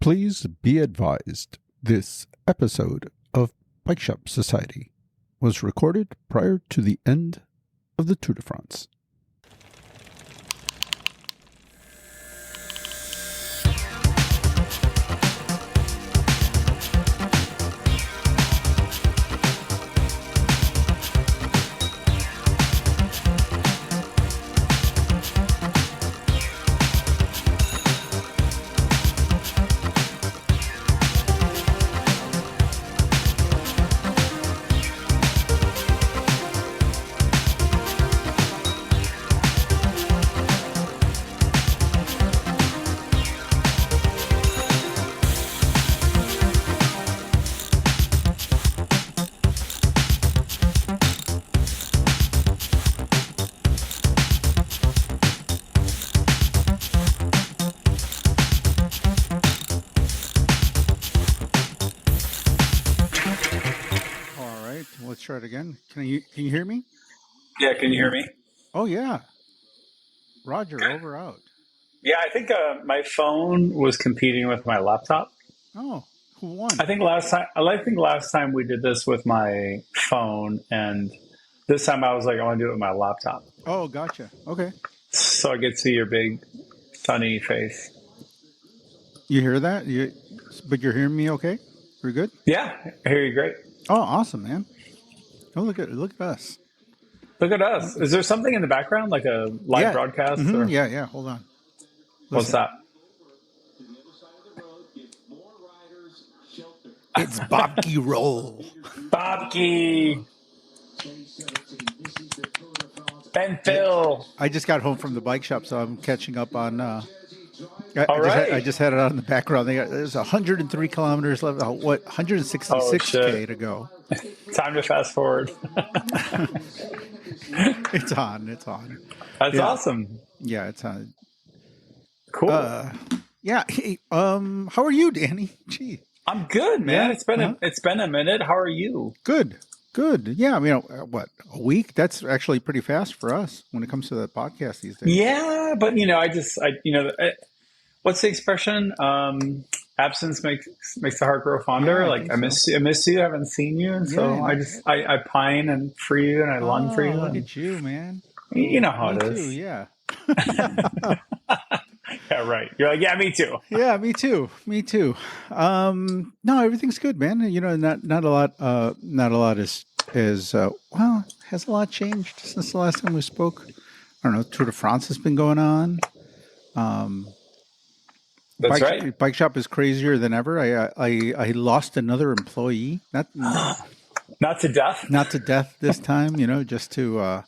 Please be advised, this episode of Bike Shop Society was recorded prior to the end of the Tour de France. Let's try it again. Can you hear me? Yeah, can you hear me? Oh yeah. Roger, over out. Yeah, I think my phone was competing with my laptop. Oh, who won? I think last time we did this with my phone, and this time I was like, I want to do it with my laptop. Oh, gotcha. Okay. So I could see your big sunny face. You hear that? But you're hearing me okay? We're good? Yeah, I hear you great. Oh, awesome, man. Oh, look at us. Look at us. Is there something in the background, like a live broadcast? Mm-hmm. Or? Yeah. Hold on. What's that? It's Bobke Roll. Bobke. Ben Phil. I just got home from the bike shop, so I'm catching up on. I just had it on in the background. There's 103 kilometers left. 166K to go. Time to fast forward. It's on. That's awesome. Yeah, it's on. Cool. Yeah. Hey, how are you, Danny? Gee. I'm good, man. Yeah. It's been a minute. How are you? Good. Yeah, I mean, what, a week? That's actually pretty fast for us when it comes to the podcast these days. Yeah, but what's the expression? Absence makes the heart grow fonder. Yeah, I miss you. I haven't seen you, and so I pine and for you, and I long for you. Look at you, man. You know how it is. Too, yeah. Yeah, right. You're like, yeah, me too. Yeah, me too. No, everything's good, man. You know, not a lot. Not a lot is has a lot changed since the last time we spoke. I don't know. Tour de France has been going on. That's right. Bike shop is crazier than ever. I lost another employee. Not to death. Not to death this time. You know, just to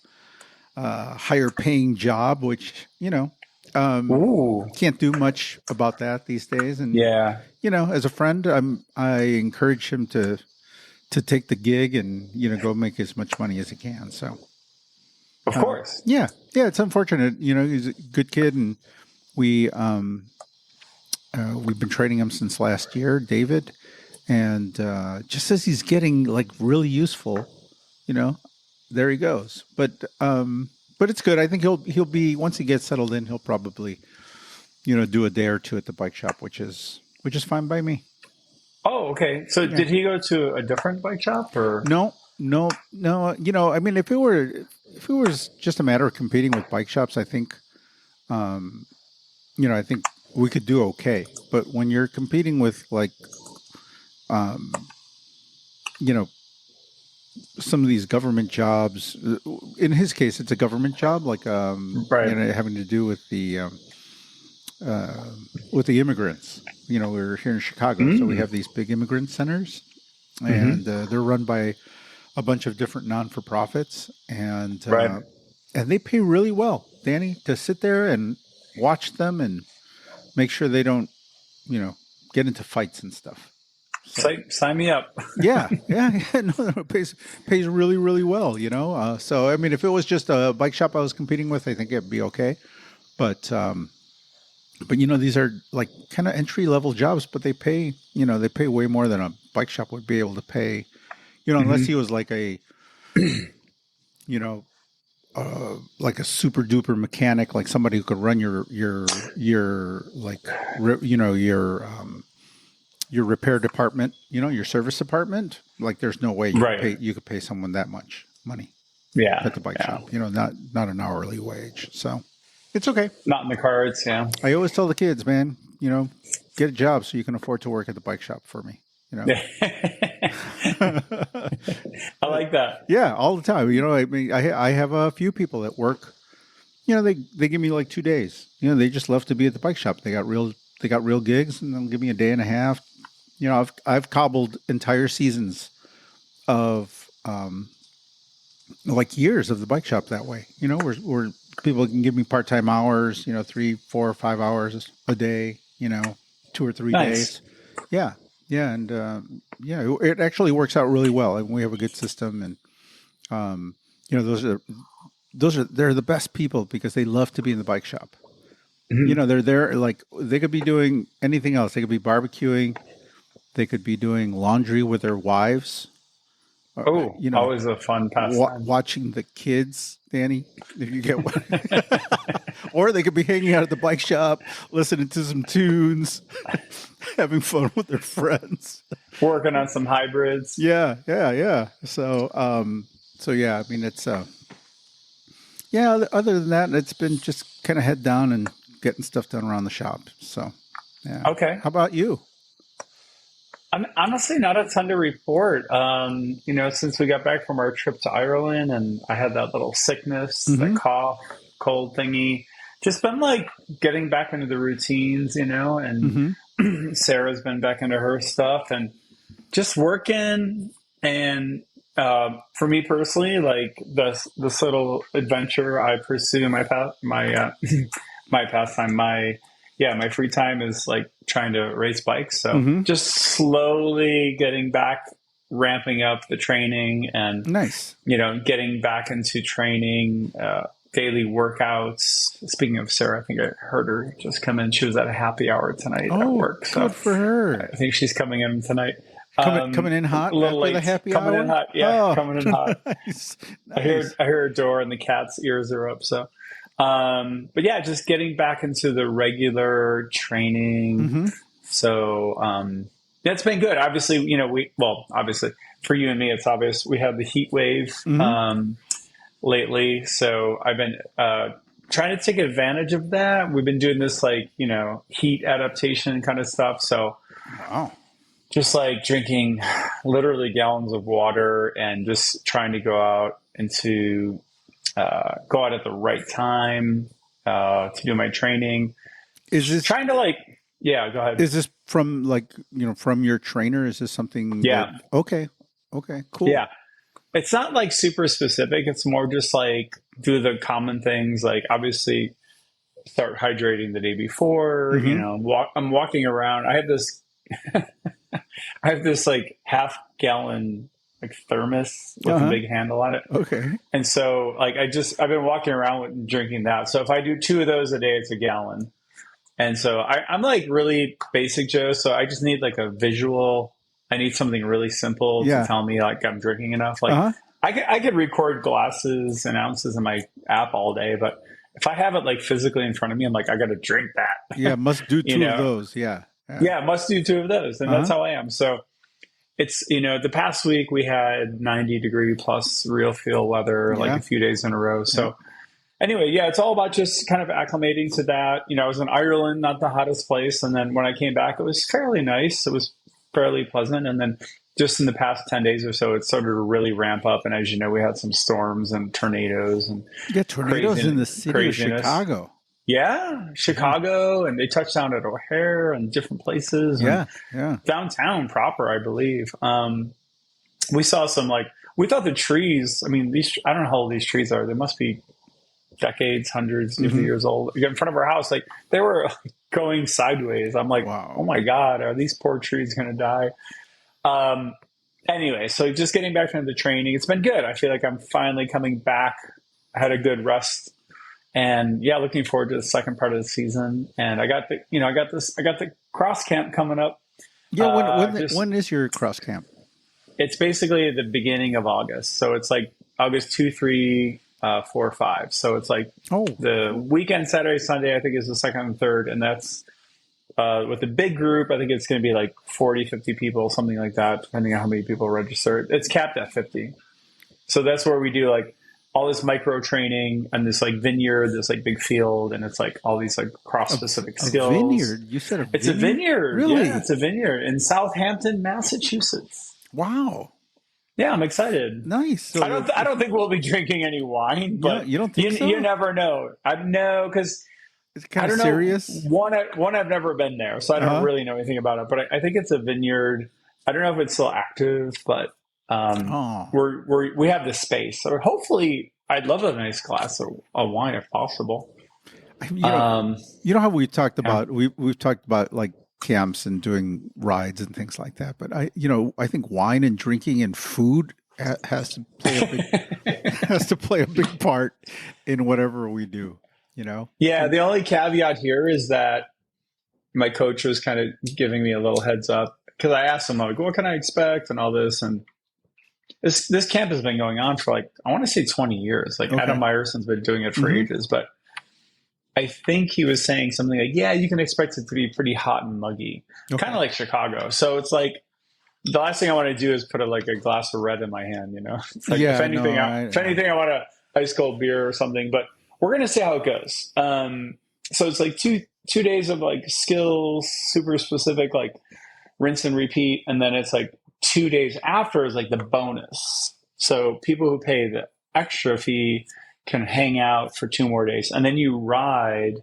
higher paying job, which can't do much about that these days. And as a friend, I encourage him to take the gig and go make as much money as he can. So, of course, yeah, it's unfortunate. He's a good kid, and we've been training him since last year, David, and just as he's getting really useful, there he goes. But it's good. I think he'll be, once he gets settled in, he'll probably, do a day or two at the bike shop, which is fine by me. Oh, okay. So did he go to a different bike shop or? No. I mean, if it was just a matter of competing with bike shops, I think, I think we could do okay. But when you're competing with some of these government jobs, in his case, it's a government job, having to do with the immigrants. We're here in Chicago, so we have these big immigrant centers, and they're run by a bunch of different non-for-profits, and they pay really well, Danny, to sit there and watch them and make sure they don't, get into fights and stuff. So, sign me up. Yeah. No, it pays really, really well, So, I mean, if it was just a bike shop I was competing with, I think it'd be okay. But these are kind of entry level jobs, but they pay way more than a bike shop would be able to pay, unless he was like a like a super duper mechanic, like somebody who could run your your repair department, your service department, like there's no way Right. you could pay someone that much money Yeah. at the bike Yeah. shop. Not an hourly wage. So it's okay. Not in the cards. Yeah. I always tell the kids, man, get a job so you can afford to work at the bike shop for me. I like that. Yeah, all the time. I mean, I have a few people that work. They give me like 2 days. They just love to be at the bike shop. They got real gigs, and they'll give me a day and a half. I've cobbled entire seasons of like years of the bike shop that way. Where people can give me part-time hours. 3, 4, 5 hours a day. 2 or 3 days. Yeah. Yeah, and it actually works out really well, and we have a good system. And they're the best people because they love to be in the bike shop. Mm-hmm. They're there, like they could be doing anything else. They could be barbecuing, they could be doing laundry with their wives. Oh, always a fun pastime. Watching the kids, Danny, if you get one. Or they could be hanging out at the bike shop, listening to some tunes, having fun with their friends, working on some hybrids. Yeah. So yeah, I mean, it's other than that, it's been just kind of head down and getting stuff done around the shop. So yeah. Okay. How about you? I'm honestly not a ton to report. Since we got back from our trip to Ireland and I had that little sickness, that cough, cold thingy, just been like getting back into the routines, and Sarah's been back into her stuff and just working. And for me personally, like this little adventure I pursue in my pastime, my free time is like trying to race bikes. So just slowly getting back, ramping up the training and nice, getting back into training, daily workouts. Speaking of Sarah, I think I heard her just come in. She was at a happy hour tonight at work. So good for her. I think she's coming in tonight. Coming in hot, a little late. A happy coming hour? In hot, yeah, coming in hot. Nice. I hear her door and the cat's ears are up. So, but yeah, just getting back into the regular training. So, it's been good. Obviously, obviously for you and me, it's obvious we have the heat wave lately. So I've been trying to take advantage of that. We've been doing this heat adaptation kind of stuff. So, wow. Just like drinking literally gallons of water and just trying to go out at the right time to do my training. Is this trying to yeah, go ahead. Is this from from your trainer? Is this something? Yeah. Okay. Cool. Yeah. It's not like super specific. It's more just like do the common things. Like obviously start hydrating the day before, I'm walking around. I have this like half gallon like thermos with a big handle on it. Okay. And so like I've been walking around with drinking that. So if I do 2 of those a day, it's a gallon. And so I'm like really basic Joe. So I just need like a visual. I need something really simple to tell me like I'm drinking enough. Like I could record glasses and ounces in my app all day, but if I have it like physically in front of me, I'm like, I got to drink that. Yeah. Must do 2 of those. Yeah. Yeah, must do 2 of those. And that's how I am. So it's, the past week we had 90-degree plus real feel weather, like a few days in a row. So anyway, it's all about just kind of acclimating to that. I was in Ireland, not the hottest place. And then when I came back, it was fairly nice. It was fairly pleasant. And then just in the past 10 days or so, it started to really ramp up. And as you know, we had some storms and tornadoes and tornadoes in the city of Chicago. Yeah, Chicago, and they touched down at O'Hare and different places. Yeah. Downtown proper, I believe. We saw some we thought the trees. I mean, I don't know how old these trees are. They must be decades, hundreds of years old. In front of our house, they were going sideways. I'm like, wow. Oh my God, are these poor trees going to die? Anyway, so just getting back into the training, it's been good. I feel like I'm finally coming back. I had a good rest. And looking forward to the second part of the season. And I got the cross camp coming up. Yeah. When is your cross camp? It's basically the beginning of August. So it's like August 2, 3, 4, 5. So it's like the weekend, Saturday, Sunday, I think is the second and third. And that's with a big group. I think it's going to be like 40, 50 people, something like that, depending on how many people register. It's capped at 50. So that's where we do like all this micro training and this like vineyard, this like big field, and it's like all these like cross specific skills. Vineyard? You said it's a vineyard. Really? Yeah, it's a vineyard in Southampton, Massachusetts. Wow. Yeah, I'm excited. Nice. So I don't think we'll be drinking any wine, but you don't think so? You never know. I know because it's kind of serious. One, I've never been there, so I don't really know anything about it. But I think it's a vineyard. I don't know if it's still active, but we have the space. So hopefully, I'd love a nice glass of wine if possible. You know how we talked about we've talked about like camps and doing rides and things like that. But I think wine and drinking and food has to play a big part in whatever we do. Yeah. The only caveat here is that my coach was kind of giving me a little heads up because I asked him like, what can I expect and all this, and this camp has been going on for like I want to say 20 years. Like Adam Meyerson's been doing it for ages, but I think he was saying something like, yeah, you can expect it to be pretty hot and muggy, kind of like Chicago. So it's like the last thing I want to do is put a glass of red in my hand, It's like, if anything, I want a ice cold beer or something, but we're going to see how it goes. So it's like two days of like skills, super specific, like rinse and repeat. And then it's like 2 days after is like the bonus. So people who pay the extra fee can hang out for 2 more days. And then you ride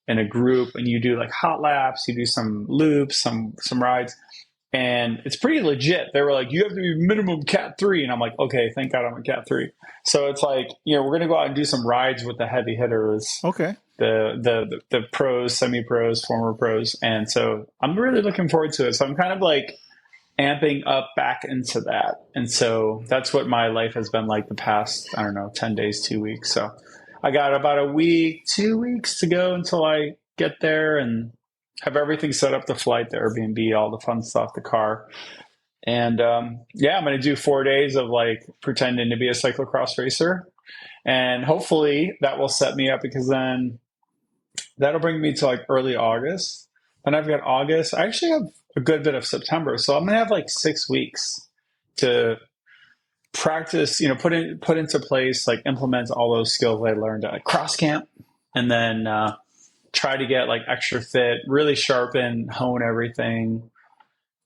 in a group and you do like hot laps, you do some loops, some rides. And it's pretty legit. They were like, you have to be minimum Cat 3. And I'm like, okay, thank God I'm a Cat 3. So it's like, we're going to go out and do some rides with the heavy hitters. Okay. The pros, semi-pros, former pros. And so I'm really looking forward to it. So I'm kind of like amping up back into that. And so that's what my life has been like the past, 10 days, 2 weeks. So I got about a week, 2 weeks to go until I get there and have everything set up, the flight, the Airbnb, all the fun stuff, the car. And I'm going to do 4 days of like pretending to be a cyclocross racer. And hopefully that will set me up because then that'll bring me to like early August. And I've got August. I actually have a good bit of September. So I'm going to have like 6 weeks to practice, put into place, like implement all those skills I learned at cross camp. And then try to get like extra fit, really sharpen, hone everything.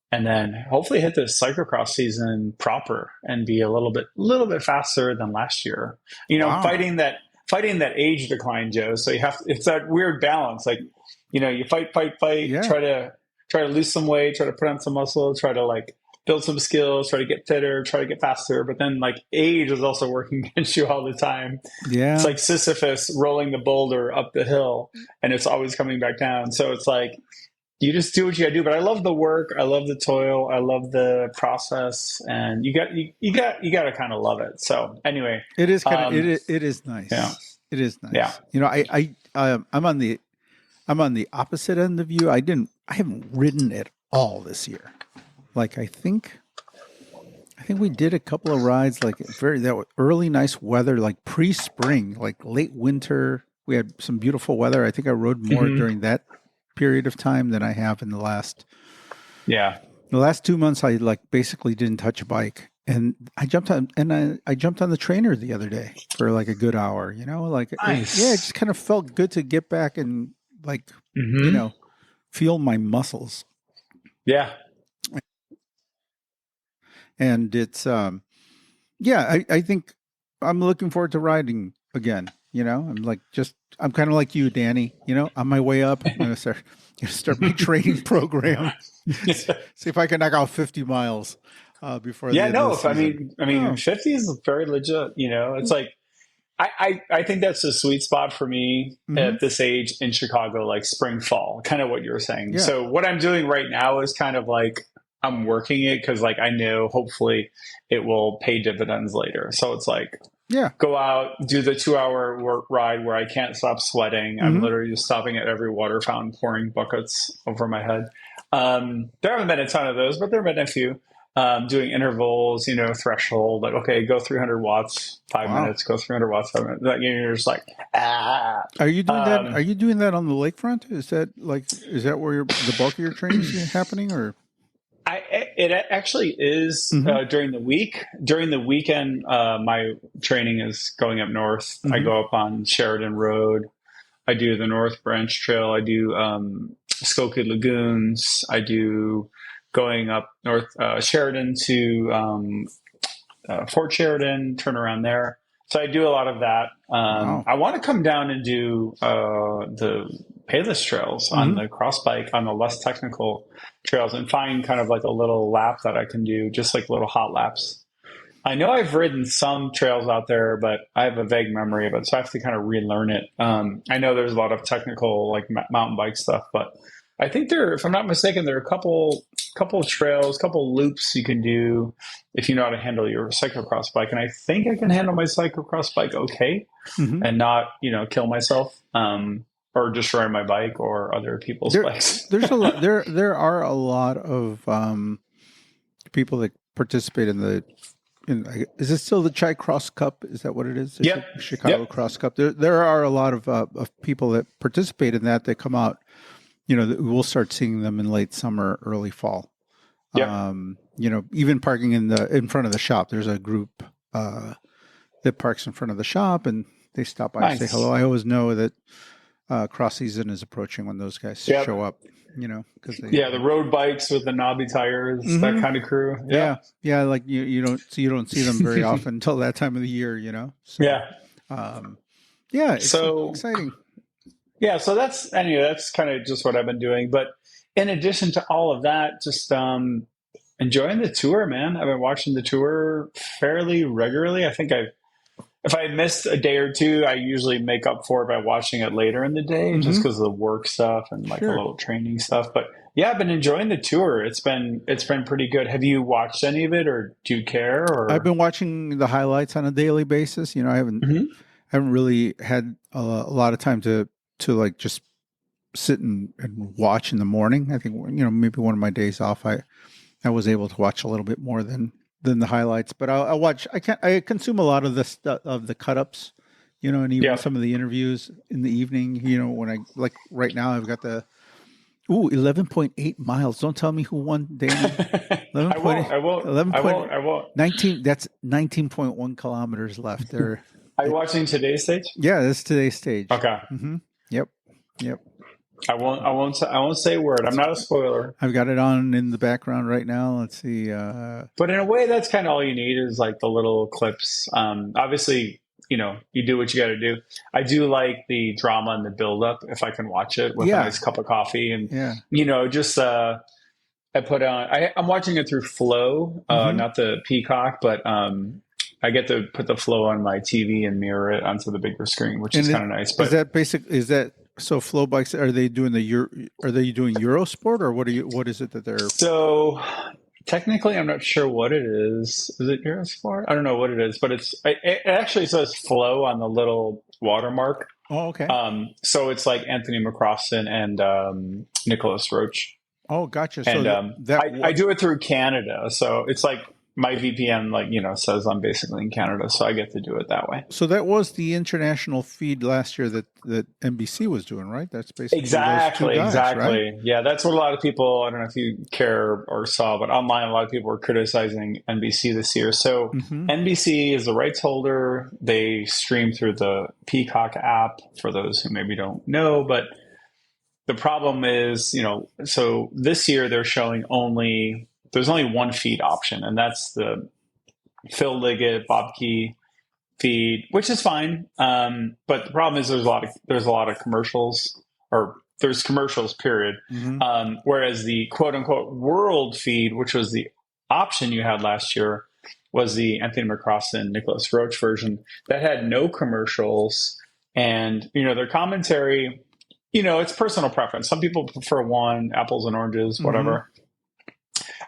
And then hopefully hit the cyclocross season proper and be a little bit faster than last year. Wow. fighting that age decline, Joe. So it's that weird balance. Like, you fight, yeah. try to lose some weight, try to put on some muscle, try to like build some skills, try to get fitter, try to get faster. But then like age is also working against you all the time. Yeah. It's like Sisyphus rolling the boulder up the hill and it's always coming back down. So it's like, you just do what you gotta do. But I love the work. I love the toil. I love the process. And you got to kind of love it. So anyway, it is kind of, it is nice. Yeah. It is nice. Yeah. I'm on the opposite end of you. I haven't ridden at all this year. Like I think we did a couple of rides, like that early nice weather, like pre-spring, like late winter. We had some beautiful weather. I think I rode more during that period of time than I have in the last. Yeah. The last 2 months, I like basically didn't touch a bike, and I jumped on the trainer the other day for like a good hour. Nice. It just kind of felt good to get back and like feel my muscles. Yeah. And it's, I think I'm looking forward to riding again. I'm kind of like you, Danny, on my way up, I'm going to start my training program. See if I can knock out 50 miles before the end of the season. I mean, 50 is very legit, it's like, I think that's a sweet spot for me at this age in Chicago, like spring, fall, kind of what you were saying. Yeah. So what I'm doing right now is kind of like, I'm working it because like I know hopefully it will pay dividends later. So it's like, go out, do the 2-hour ride where I can't stop sweating. I'm literally just stopping at every water fountain, pouring buckets over my head. There haven't been a ton of those, but there have been a few. doing intervals, threshold, like, okay, go 300 watts, five Wow. minutes, go 300 watts, 5 minutes. Like, you're just like, ah. Are you doing that? Are Um, you doing that on the lakefront? Is that where the bulk of your training is happening, or? it actually is Mm-hmm. during the week. During the weekend, my training is going up north. I Mm-hmm. go up on Sheridan Road. I do the North Branch Trail. I do Skokie Lagoons. I do going up North Sheridan to Fort Sheridan, turn around there. So I do a lot of that. Wow. I want to come down and do the Payless trails on Mm-hmm. the cross bike, on the less technical trails, and find kind of like a little lap that I can do, just like little hot laps. I know I've ridden some trails out there, but I have a vague memory of it, so I have to kind of relearn it. I know there's a lot of technical, like mountain bike stuff, but I think if I'm not mistaken, there are a couple of trails, couple loops you can do if you know how to handle your cyclocross bike. And I think I can handle my cyclocross bike okay, Mm-hmm. and not kill myself, or destroy my bike or other people's There, bikes. there's a lot. There are a lot of people that participate in the. Is it still the Chai Cross Cup? Is that what it is? The Yep. Chicago Yep. Cross Cup. There are a lot of people that participate in that. They come out. We'll start seeing them in late summer, early fall. Yep. Even parking in front of the shop. There's a group that parks in front of the shop, and they stop by and say Nice. hello. I always know that cross season is approaching when those guys show Yep. up. Because The road bikes with the knobby tires, that mm-hmm. kind of crew. Yeah, Yep. yeah. Like you don't see them very often until that time of the year. So Yeah. yeah, it's So exciting. yeah, so that's kind of just what I've been doing. But in addition to all of that, just enjoying the tour, man. I've been watching the tour fairly regularly. I think if I missed a day or two, I usually make up for it by watching it later in the day, just Mm-hmm. because of the work stuff and like a Sure. little training stuff. But yeah, I've been enjoying the tour. It's been pretty good. Have you watched any of it, or do you care? I've Or been watching the highlights on a daily basis. I haven't Mhm. really had a lot of time to like just sit and watch in the morning. I think maybe one of my days off, I was able to watch a little bit more than the highlights. But I'll watch. I consume a lot of the stuff of the cut ups, and even Yeah, some of the interviews in the evening. When I like right now, I've got the 11.8 miles. Don't tell me who won, Danny. 11 I won't. point, I won't. 11 I point, won't. I won't. 19. That's 19.1 kilometers left there. Are you watching today's stage? Yeah, that's today's stage. Okay. Mm-hmm. Yep. I won't. I won't. I won't say a word. I'm not a spoiler. I've got it on in the background right now. Let's see. But in a way, that's kind of all you need is like the little clips. Obviously, you do what you got to do. I do like the drama and the build up if I can watch it with a Yeah. nice cup of coffee and Yeah. just I put on. I'm watching it through Flow, Mm-hmm. not the Peacock, but I get to put the Flow on my TV and mirror it onto the bigger screen, which is kind of nice. But Is that so? Flow bikes, are they doing are they doing Eurosport, or what is it that they're? So technically, I'm not sure what it is. Is it Eurosport? I don't know what it is, but it actually says Flow on the little watermark. Oh, okay. So it's like Anthony McCrossan and Nicholas Roach. Oh, gotcha. And So I do it through Canada, so it's like my VPN, says I'm basically in Canada, so I get to do it that way. So that was the international feed last year that NBC was doing, right? That's basically Exactly, those two guys, exactly. right? Yeah, that's what a lot of people, I don't know if you care or saw, but online a lot of people were criticizing NBC this year. So Mm-hmm. NBC is the rights holder. They stream through the Peacock app, for those who maybe don't know, but the problem is, so this year they're showing there's only one feed option, and that's the Phil Liggett, Bob Key feed, which is fine. But the problem is there's a lot of commercials, or there's commercials, period. Mm-hmm. Whereas the quote unquote world feed, which was the option you had last year, was the Anthony McCrossan, Nicholas Roach version that had no commercials, and their commentary. It's personal preference. Some people prefer one, apples and oranges, whatever. Mm-hmm.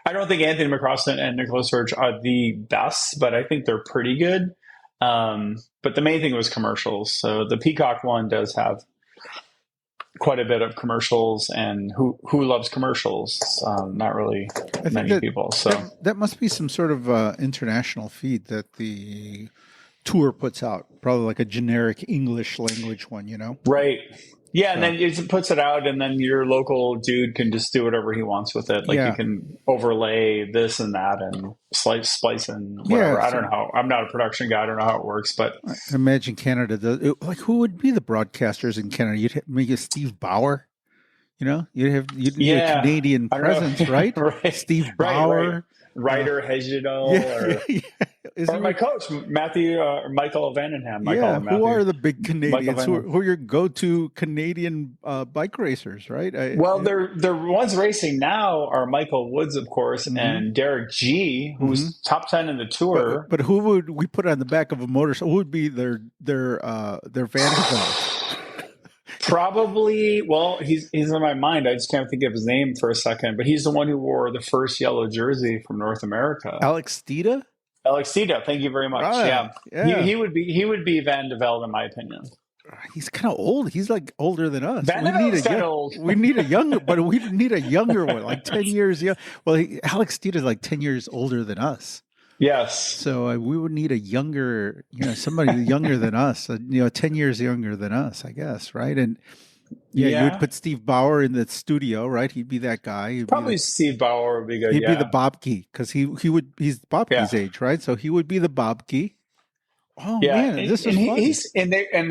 I don't think Anthony McCrossan and Nicholas Roach are the best, but I think they're pretty good. But the main thing was commercials. So the Peacock one does have quite a bit of commercials, and who loves commercials? Not really I think many people. So that must be some sort of international feed that the tour puts out, probably like a generic English language one, you know? right. Yeah, and So, then it puts it out, and then your local dude can just do whatever he wants with it. Like you yeah. can overlay this and that, and splice, and Yeah. whatever. I don't know how. I'm not a production guy. I don't know how it works, but I imagine Canada does. Like, who would be the broadcasters in Canada? You'd make a Steve Bauer. You know, you'd need a yeah, Canadian I don't presence, know. right? right, Steve right. Bauer. Ryder Hegedal, Yeah, yeah, yeah. Is or he? my coach Michael Vandenham. I call Yeah. him Who Matthew. are the big Michael Canadians? Vandenham. Who are your go-to Canadian bike racers? Right. Well, the ones racing now are Michael Woods, of course, Mm-hmm, and Derek G, mm-hmm. who's top 10 in the tour. But who would we put on the back of a motorcycle? Who would be their Vanderbilt? Probably, well, he's in my mind. I just can't think of his name for a second, but he's the one who wore the first yellow jersey from North America. Alex Stida? Alex Tito, thank you very much. Right. Yeah, Yeah. he would be Van de Velde in my opinion. He's kind of old. He's like older than us. Van de Velde's kind of old. We need a younger, but we need a younger one, like 10 years young. Well, Alex Stida is like 10 years older than us. Yes. So we would need a younger, somebody younger than us, 10 years younger than us, I guess, right? And you would put Steve Bauer in the studio, right? He'd be that guy. Probably Steve Bauer would be good. He'd be the Bobke because he's Bobke's age, right? So he would be the Bobke. Oh man, this is fun.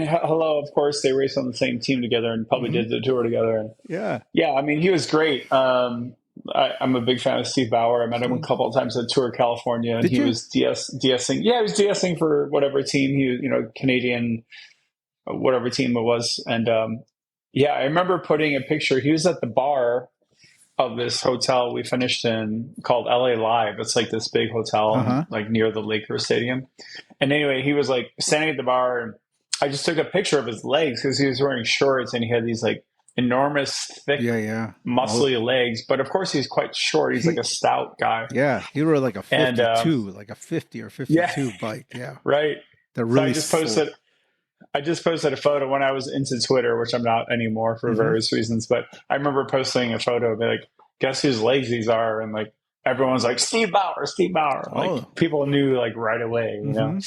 Hello, of course, they raced on the same team together and probably did the tour together. And yeah. I mean, he was great. I'm a big fan of Steve Bauer. I met him a couple of times at Tour California, and he was DSing. Yeah, he was DSing for whatever team Canadian, whatever team it was. And I remember putting a picture. He was at the bar of this hotel we finished in called LA Live. It's like this big hotel, like near the Lakers Stadium. And anyway, he was like standing at the bar, and I just took a picture of his legs because he was wearing shorts and he had these like enormous, thick, muscly legs. But of course, he's quite short. He's like a stout guy. Yeah, he rode like a 52, like a 50 or 52 bike. Yeah, right. They're really. I just posted a photo when I was into Twitter, which I'm not anymore for various reasons. But I remember posting a photo of like, guess whose legs these are, and like everyone's like Steve Bauer. Like people knew like right away. You know.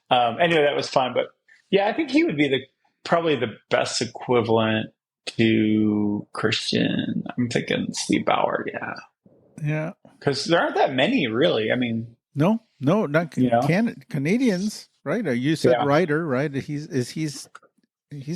Anyway, that was fun. But yeah, I think he would be probably the best equivalent to Christian. I'm thinking Steve Bauer. Yeah. Because there aren't that many, really. I mean, no, not Canadians. Right? You said Ryder, right? He's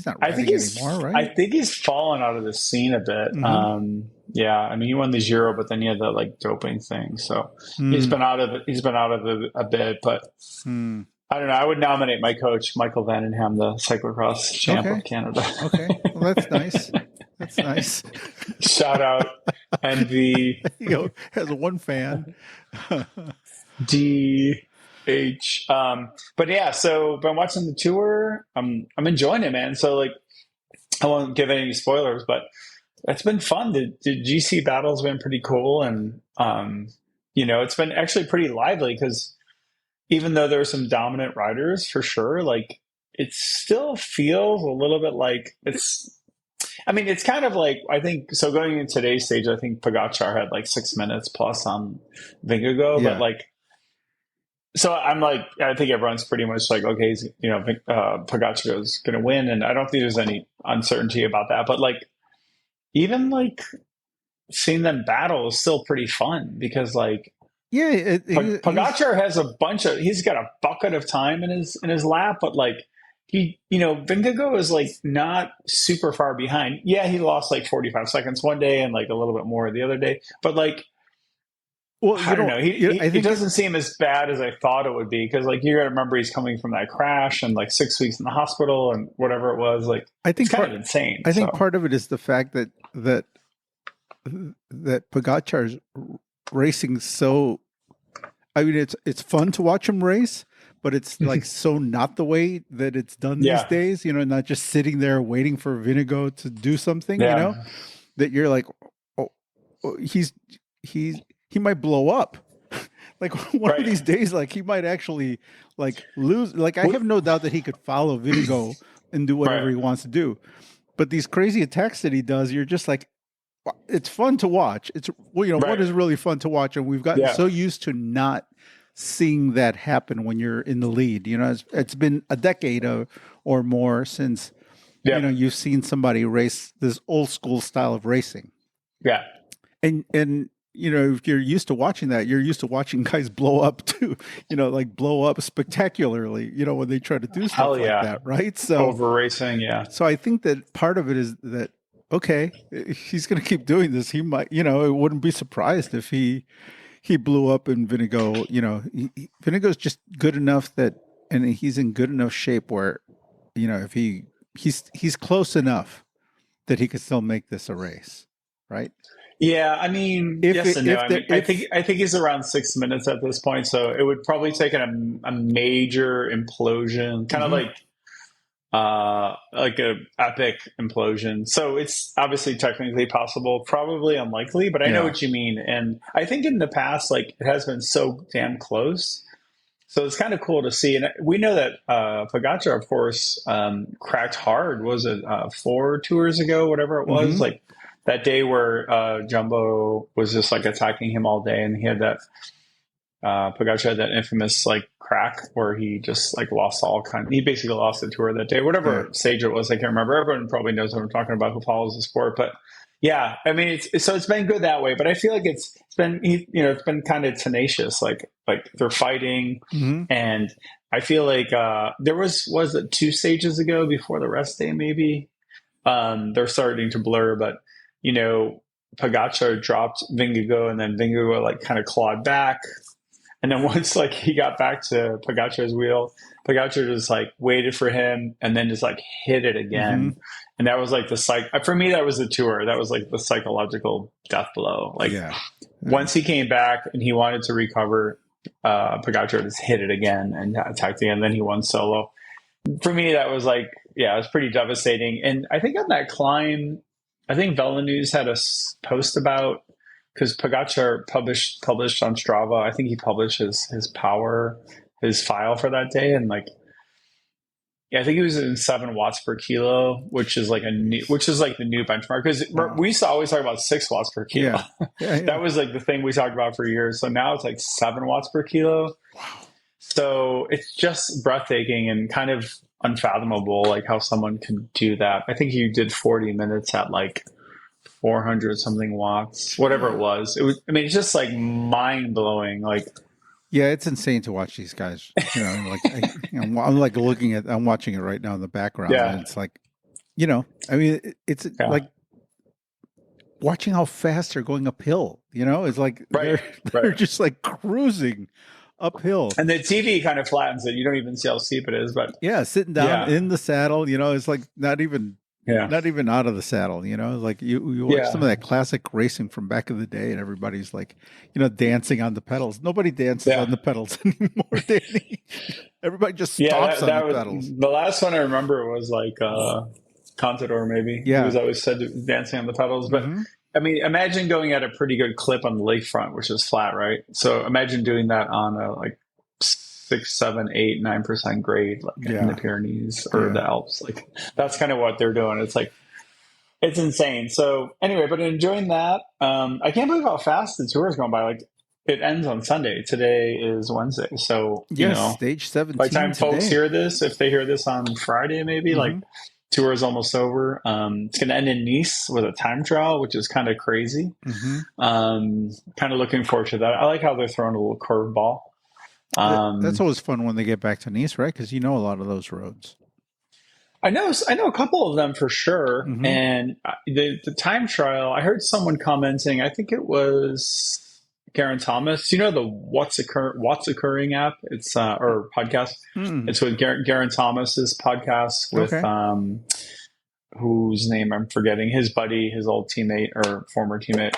not riding anymore, right? I think he's fallen out of the scene a bit. I mean, he won the Giro, but then he had that like doping thing, so he's been out of it. He's been out of it a bit, but I don't know. I would nominate my coach, Michael Vandenham, the cyclocross champ of Canada. Okay, well, that's nice. That's nice. Shout out, NV. Has one fan. But yeah, so been watching the tour. I'm enjoying it, man. So like, I won't give any spoilers, but it's been fun. The GC battle's been pretty cool, and it's been actually pretty lively because even though there are some dominant riders for sure, like it still feels a little bit like it's. I mean, it's kind of like, I think, so going into today's stage, I think Pogacar had like 6 minutes plus on Vingegaard, but like. So I'm like, I think everyone's pretty much like, okay, he's, Pogacar is going to win. And I don't think there's any uncertainty about that. But like, even like seeing them battle is still pretty fun because like, Pogacar has he's got a bucket of time in his lap, but like Vingegaard is like not super far behind. Yeah. He lost like 45 seconds one day and like a little bit more the other day, but like, well, I don't know. He doesn't seem as bad as I thought it would be because, like, you got to remember he's coming from that crash and like 6 weeks in the hospital and whatever it was. Like, I think it's kind of insane. I think part of it is the fact that Pogacar's racing so. I mean, it's fun to watch him race, but it's like so not the way that it's done these days. Not just sitting there waiting for Vingegaard to do something. That you're like, he might blow up. Like one of these days, like he might actually like lose. Like I have no doubt that he could follow Vingegaard and do whatever he wants to do. but these crazy attacks that he does, you're just like, it's fun to watch. It's, well, you know, what is really fun to watch, and we've gotten so used to not seeing that happen when you're in the lead. You know, it's been a decade or more since you know you've seen somebody race this old school style of racing. Yeah, and you know, if you're used to watching that, you're used to watching guys blow up too. You know, like blow up spectacularly. You know, when they try to do stuff like that, right? So over racing, So I think that part of it is that, okay, he's going to keep doing this. He might, you know, it wouldn't be surprised if he blew up in Vinigo. You know, Vinigo's just good enough that, and he's in good enough shape where, you know, if he's close enough that he could still make this a race, right? Yeah, I mean, yes and no. I think he's around 6 minutes at this point, so it would probably take a major implosion, kind of like a epic implosion. So it's obviously technically possible, probably unlikely, but I know what you mean. And I think in the past, like, it has been so damn close. So it's kind of cool to see. And we know that Pogacar, of course, cracked hard. Was it 4 tours ago, whatever it was? Like that day where Jumbo was just like attacking him all day, and he had that Pogacar had that infamous like crack where he just like lost he basically lost the tour that day, whatever stage it was. I can't remember. Everyone probably knows what I'm talking about who follows the sport, but yeah, I mean, it's been good that way, but I feel like it's been, you know, it's been kind of tenacious. Like they're fighting, and I feel like there was it 2 stages ago before the rest day, maybe. They're starting to blur, but you know, Pogacar dropped Vingegaard, and then Vingegaard like kind of clawed back. And then once like he got back to Pogacar's wheel, Pogacar just like waited for him and then just like hit it again. And that was like for me, that was the tour. That was like the psychological death blow. Like once he came back and he wanted to recover, Pogacar just hit it again and attacked again. And then he won solo. For me, that was like, it was pretty devastating. And I think on that climb, I think Velanews had a post about, because Pogacar published on Strava. I think he published his file for that day, and like, I think he was in 7 watts per kilo, which is like the new benchmark. Because we used to always talk about 6 watts per kilo. That was like the thing we talked about for years. So now it's like 7 watts per kilo. Wow! So it's just breathtaking and kind of unfathomable, like how someone can do that. I think he did 40 minutes at like 400 something watts, whatever it was. I mean, it's just like mind blowing. Like, yeah, it's insane to watch these guys. You know, like I'm like I'm watching it right now in the background, and it's like, you know, I mean, it's like watching how fast they're going uphill. You know, it's like they're just like cruising uphill, and the TV kind of flattens it. You don't even see how steep it is, but sitting down in the saddle, you know, it's like not even out of the saddle, you know, like you watch some of that classic racing from back in the day, and everybody's like, you know, dancing on the pedals. Nobody dances on the pedals anymore, Danny. Everybody just stomps on the pedals. The last one I remember was like Contador, maybe. He was always said dancing on the pedals, but I mean, imagine going at a pretty good clip on the lakefront, which is flat, right? So imagine doing that on a like 6, 7, 8, 9% grade, like in the Pyrenees or the Alps. Like that's kind of what they're doing. It's like, it's insane. So anyway, but enjoying that. I can't believe how fast the tour is going by. Like it ends on Sunday. Today is Wednesday. So, you know, stage 17. By the time folks hear this, if they hear this on Friday, maybe like tour is almost over. It's going to end in Nice with a time trial, which is kind of crazy. Kind of looking forward to that. I like how they're throwing a little curveball. That's always fun when they get back to Nice, right? Because you know a lot of those roads. I know a couple of them for sure. And the time trial, I heard someone commenting, I think it was Garen Thomas. You know the What's Occurring app? It's or podcast. It's with Garen Thomas's podcast with whose name I'm forgetting. His buddy, his old teammate or former teammate.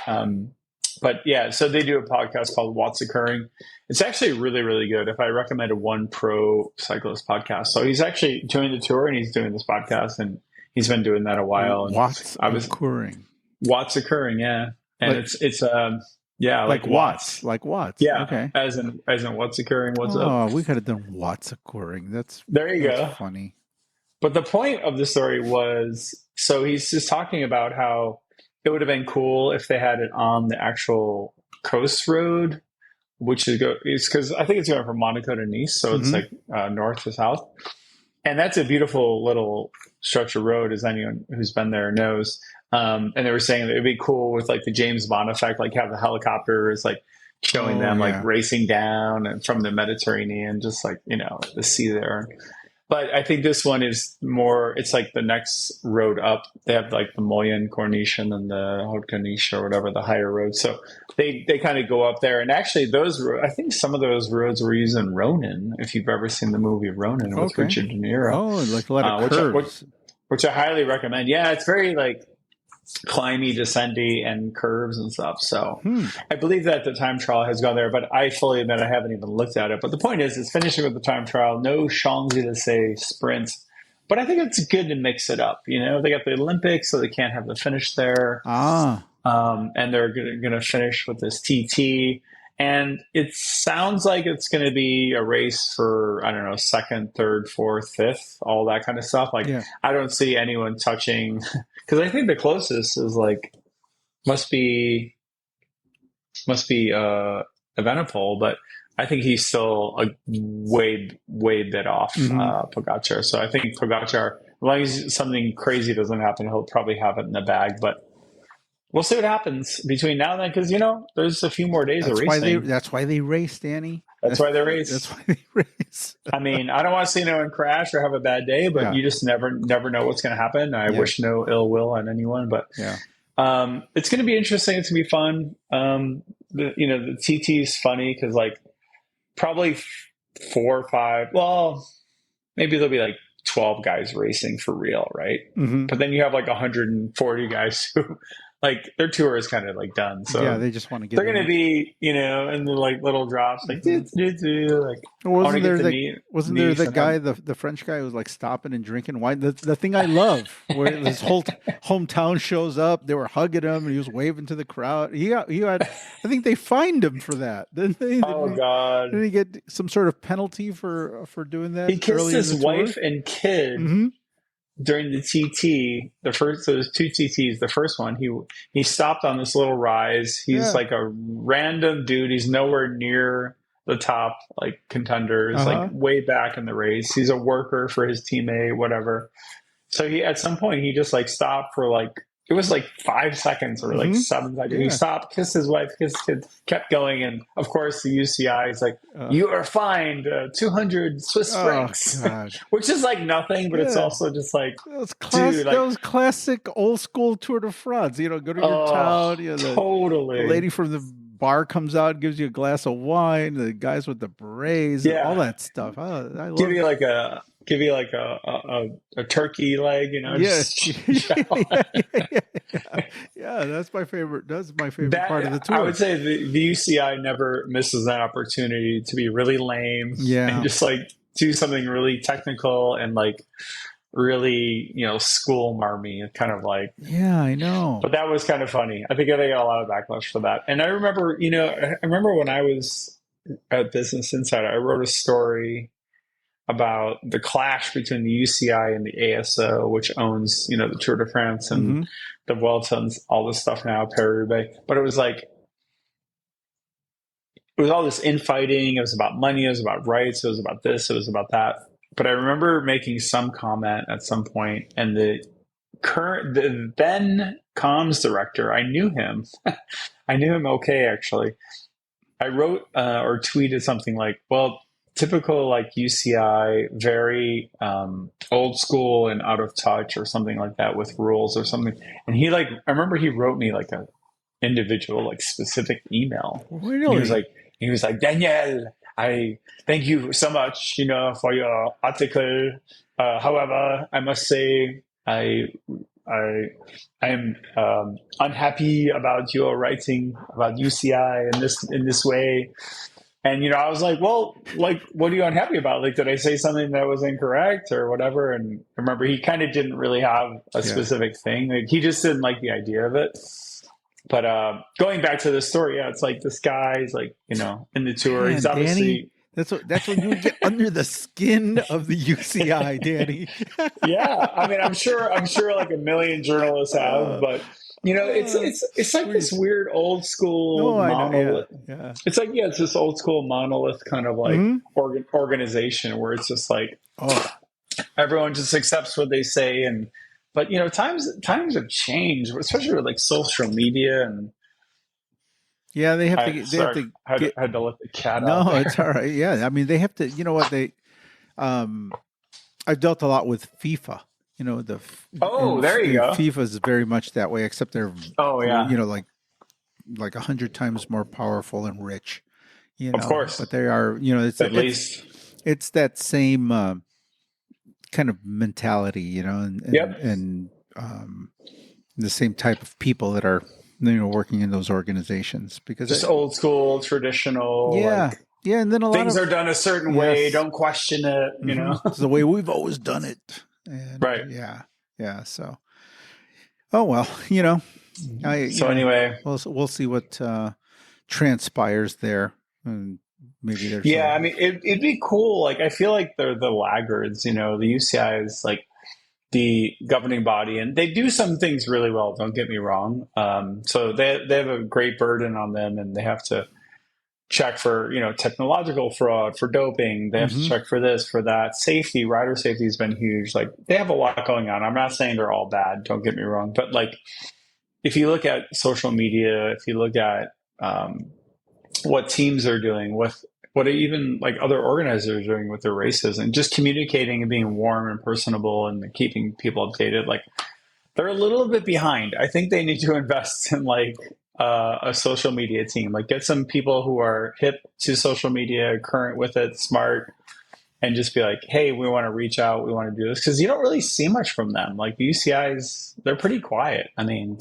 But yeah, so they do a podcast called What's Occurring. It's actually really, really good. If I recommended one pro cyclist podcast. So he's actually doing the tour and he's doing this podcast, and he's been doing that a while. And What's Occurring? What's Occurring, yeah. And like, it's like Watts. Like Watts. Yeah. Okay. As in what's occurring, what's up. Oh, we could have done What's Occurring. There you go. Funny. But the point of the story was, so he's just talking about how it would have been cool if they had it on the actual coast road, which is because I think it's going from Monaco to Nice, so it's like north to south, and that's a beautiful little stretch of road, as anyone who's been there knows. And they were saying that it'd be cool with like the James Bond effect, like have the helicopters like showing them like racing down and from the Mediterranean, just like the sea there. But I think this one is more, it's like the next road up. They have like the Moyen Corniche and then the Haute Corniche or whatever, the higher road. So they kind of go up there. And actually I think some of those roads were used in Ronin, if you've ever seen the movie Ronin with Richard De Niro. Oh, like a lot of curves. Which I highly recommend. Yeah, it's very like climby, descendy, and curves and stuff. So I believe that the time trial has gone there, but I fully admit I haven't even looked at it. But the point is, it's finishing with the time trial, no Champs-Élysées sprints. But I think it's good to mix it up. They got the Olympics, so they can't have the finish there. And they're going to finish with this TT. And it sounds like it's going to be a race for, I don't know, second, third, fourth, fifth, all that kind of stuff. Like, I don't see anyone touching, because I think the closest is like, must be Evenepoel, but I think he's still a way bit off Pogacar. So I think Pogacar, as long as something crazy doesn't happen, he'll probably have it in the bag. But we'll see what happens between now and then, because there's a few more days of racing. That's why they race, Danny. That's why they race. That's why they race. I mean, I don't want to see anyone crash or have a bad day, but you just never know what's going to happen. I wish no ill will on anyone, but it's going to be interesting. It's going to be fun. The TT is funny because like probably 4 or 5. Well, maybe there'll be like 12 guys racing for real, right? But then you have like 140 guys who. Like their tour is kind of like done, so they just want to get. They're going to be, in the like little drops, like like. Wasn't there the guy, the French guy, who was like stopping and drinking wine? The thing I love, where his whole hometown shows up, they were hugging him, and he was waving to the crowd. He had, I think they fined him for that. Didn't they? God! Did he get some sort of penalty for doing that? He kissed his wife and kid. During the TT, so there's 2 TTs. The first one, he stopped on this little rise. He's like a random dude. He's nowhere near the top like contenders, like way back in the race. He's a worker for his teammate, whatever. So at some point he just like stopped for like, it was like 5 seconds or like 7 seconds. He stopped, kissed his wife, kissed his kid, kept going. And of course the UCI is like, you are fined 200 Swiss francs, which is like nothing, but it's also just like, that was classic old school Tour de France. Go to your town. Totally. The lady from the bar comes out, gives you a glass of wine. The guys with the berets, all that stuff. I love give you like a turkey leg, Yes. That's my favorite. That's my favorite part of the tour. I would say the UCI never misses an opportunity to be really lame. And just like do something really technical and like really, school marmy. Kind of like, I know. But that was kind of funny. I think they got a lot of backlash for that. And I remember, when I was at Business Insider, I wrote a story about the clash between the UCI and the ASO, which owns, the Tour de France and the Vuelta and all this stuff now, Paris-Roubaix. But it was all this infighting. It was about money. It was about rights. It was about this. It was about that. But I remember making some comment at some point, and the then comms director, I knew him. I knew him okay, actually. I wrote or tweeted something like, well, typical like UCI, very old school and out of touch or something like that with rules or something. And I remember he wrote me like a individual, like specific email. Really? He was like, Daniel, I thank you so much, for your article. However, I must say I am unhappy about your writing about UCI in this way. And, I was like, well, like, what are you unhappy about? Like, did I say something that was incorrect or whatever? And I remember he kind of didn't really have a specific thing. Like, he just didn't like the idea of it. But going back to the story, it's like this guy's like, in the tour. Man, he's obviously... Danny, That's when you would get under the skin of the UCI, Danny. Yeah, I mean, I'm sure like a million journalists have, uh, but it's like we, this weird old school no, I know. Yeah, monolith. yeah. It's like, yeah, it's this old school monolith kind of like Hmm. organization where it's just like Oh, everyone just accepts what they say, and but times have changed, especially with like social media. And yeah. They have to. I They have sorry, to had to, get. had to let the cat out No, it's all there. right. Yeah, I mean, they have to. You know what they? Um, I've dealt a lot with FIFA. You know Oh, and, there you and go. FIFA is very much that way, except they're Oh yeah, like 100 times more powerful and rich. of But course, they are. at least. It's that same kind of mentality. Yep. And the same type of people that are working in those organizations because Just old school, traditional, yeah, like yeah, and then a lot things of are done a certain way. yes, Don't question it. it's the way we've always done it, and Right. yeah, yeah. So, oh well, So anyway, we'll see what transpires there, and maybe there's yeah, a I mean, it'd be cool. Like, I feel like they're the laggards. The UCI is like the governing body, and they do some things really well. Don't get me wrong. So they have a great burden on them, and they have to check for technological fraud, for doping. They have to hmm check for this, for that. Safety, rider safety has been huge. Like, they have a lot going on. I'm not saying they're all bad. Don't get me wrong, but like, if you look at social media, if you look at what teams are doing, with what even like other organizers are doing with their races, and just communicating and being warm and personable and keeping people updated, like, they're a little bit behind. I think they need to invest in like a social media team, like get some people who are hip to social media, current with it, smart, and just be like, hey, we want to reach out, we want to do this, because you don't really see much from them. Like, the UCIs, they're pretty quiet. I mean,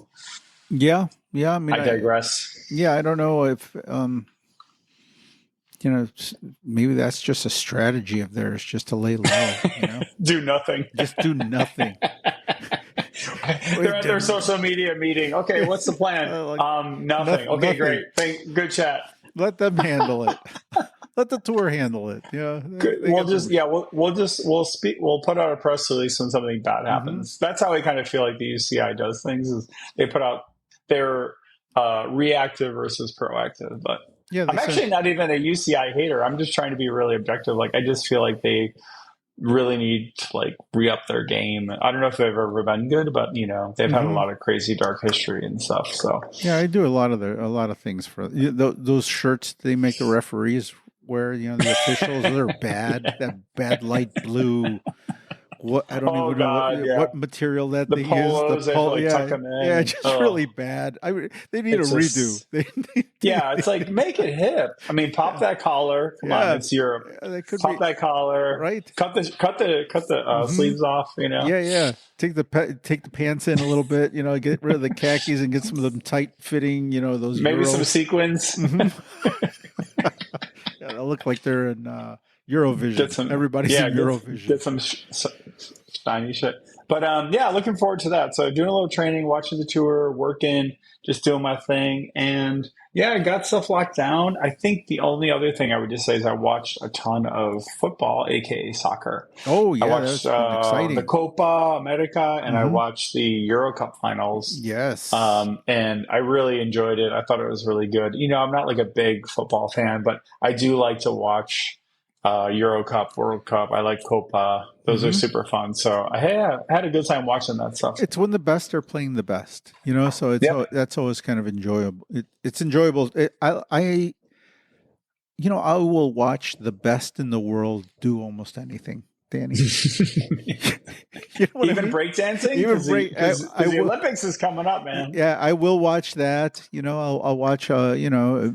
yeah, yeah. I mean, I digress. I don't know if maybe that's just a strategy of theirs, just to lay low. Do nothing. Just do nothing. They're at their social media meeting. Okay, what's the plan? Nothing. Okay, nothing. great. Good chat. Let them handle it. Let the tour handle it. Yeah, We'll put out a press release when something bad happens. That's how I kind of feel like the UCI does things. Is they put out their reactive versus proactive. But yeah. I'm actually not even a UCI hater. I'm just trying to be really objective. Like, I just feel like they really need to like re-up their game. I don't know if they've ever been good, but they've had a lot of crazy dark history and stuff. So yeah, I do a lot of things for those shirts they make the referees wear. The officials, they're bad. That bad light blue. What I don't even know what material that the they polos, use. they tuck them in. Yeah, just really bad. They need a redo. It's like, make it hip. I mean, pop that collar. Come on, it's Europe. Pop that collar. Right. Cut the sleeves off. Yeah, yeah. Take the pants in a little bit. Get rid of the khakis and get some of them tight fitting. Those maybe some sequins. Yeah, they look like they're in Eurovision. Everybody's in Eurovision. Get some shiny shit. But looking forward to that. So doing a little training, watching the tour, working, just doing my thing. And I got stuff locked down. I think the only other thing I would just say is I watched a ton of football, aka soccer. Oh yeah, I watched exciting. the Copa America, and I watched the Euro Cup finals. Yes. And I really enjoyed it. I thought it was really good. I'm not like a big football fan, but I do like to watch Euro Cup, World Cup. I like Copa. Those are super fun. So I had a good time watching that stuff. It's when the best are playing the best, so that's always kind of enjoyable. It's enjoyable. I will watch the best in the world do almost anything, Danny. Even breakdancing? Because the Olympics is coming up, man. Yeah, I will watch that. I'll watch,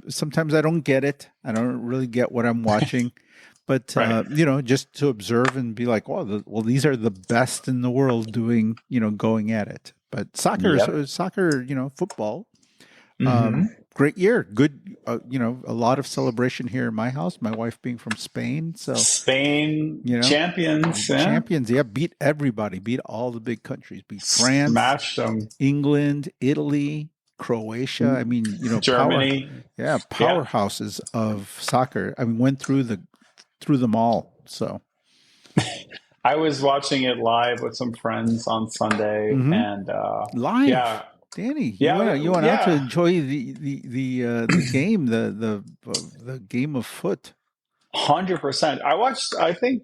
sometimes I don't get it. I don't really get what I'm watching. But, just to observe and be like, well, these are the best in the world doing, going at it. But soccer, football, great year. Good, a lot of celebration here in my house. My wife being from Spain. So Spain, champions. Champions, beat everybody. Beat all the big countries. Beat France, smashed them. England, Italy, Croatia. I mean, Germany. Powerhouses of soccer. I mean, went through the through them all. So I was watching it live with some friends on Sunday, hmm and live, yeah, Danny, yeah, you went out to yeah, enjoy the game, the game of foot. 100%. I think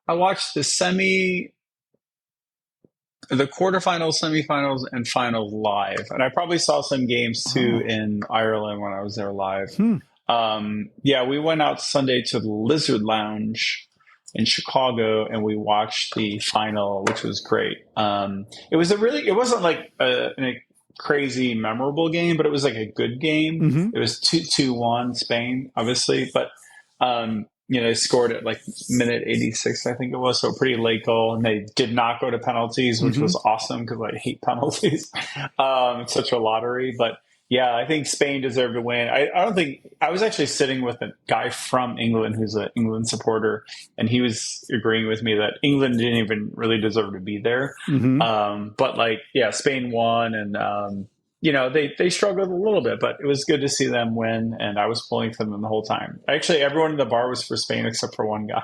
I watched the quarterfinals, semifinals, and finals live, and I probably saw some games too Oh, in Ireland when I was there live. hmm. Yeah, we went out Sunday to the Lizard Lounge in Chicago, and we watched the final, which was great. It wasn't like a crazy memorable game, but it was like a good game. Hmm. It was 2-1 Spain, obviously, but they scored at like minute 86, I think it was, so a pretty late goal, and they did not go to penalties, which Hmm. was awesome because I hate penalties. It's such a lottery, but yeah, I think Spain deserved to win. I don't think I was actually sitting with a guy from England who's an England supporter, and he was agreeing with me that England didn't even really deserve to be there. Hmm. But like, yeah, Spain won, and they struggled a little bit, but it was good to see them win, and I was pulling for them the whole time. Actually, everyone in the bar was for Spain except for one guy.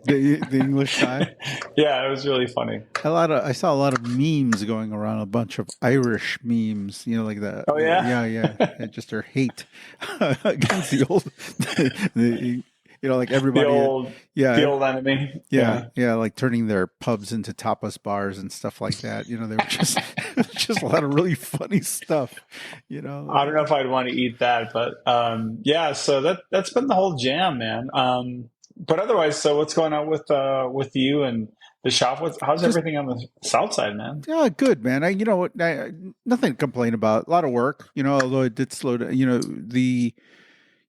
The English guy. Yeah, it was really funny. I saw a lot of memes going around, a bunch of Irish memes, like that. Oh yeah, Yeah, and just their hate against the old, like the everybody, old the yeah, old enemy. yeah, Yeah. yeah, like turning their pubs into tapas bars and stuff like that. They were just, just a lot of really funny stuff. I don't know if I'd want to eat that, but yeah. So that's been the whole jam, man. But otherwise, so what's going on with you and the shop? How's just everything on the south side, man? yeah, good man. Nothing to complain about. A lot of work, although it did slow down.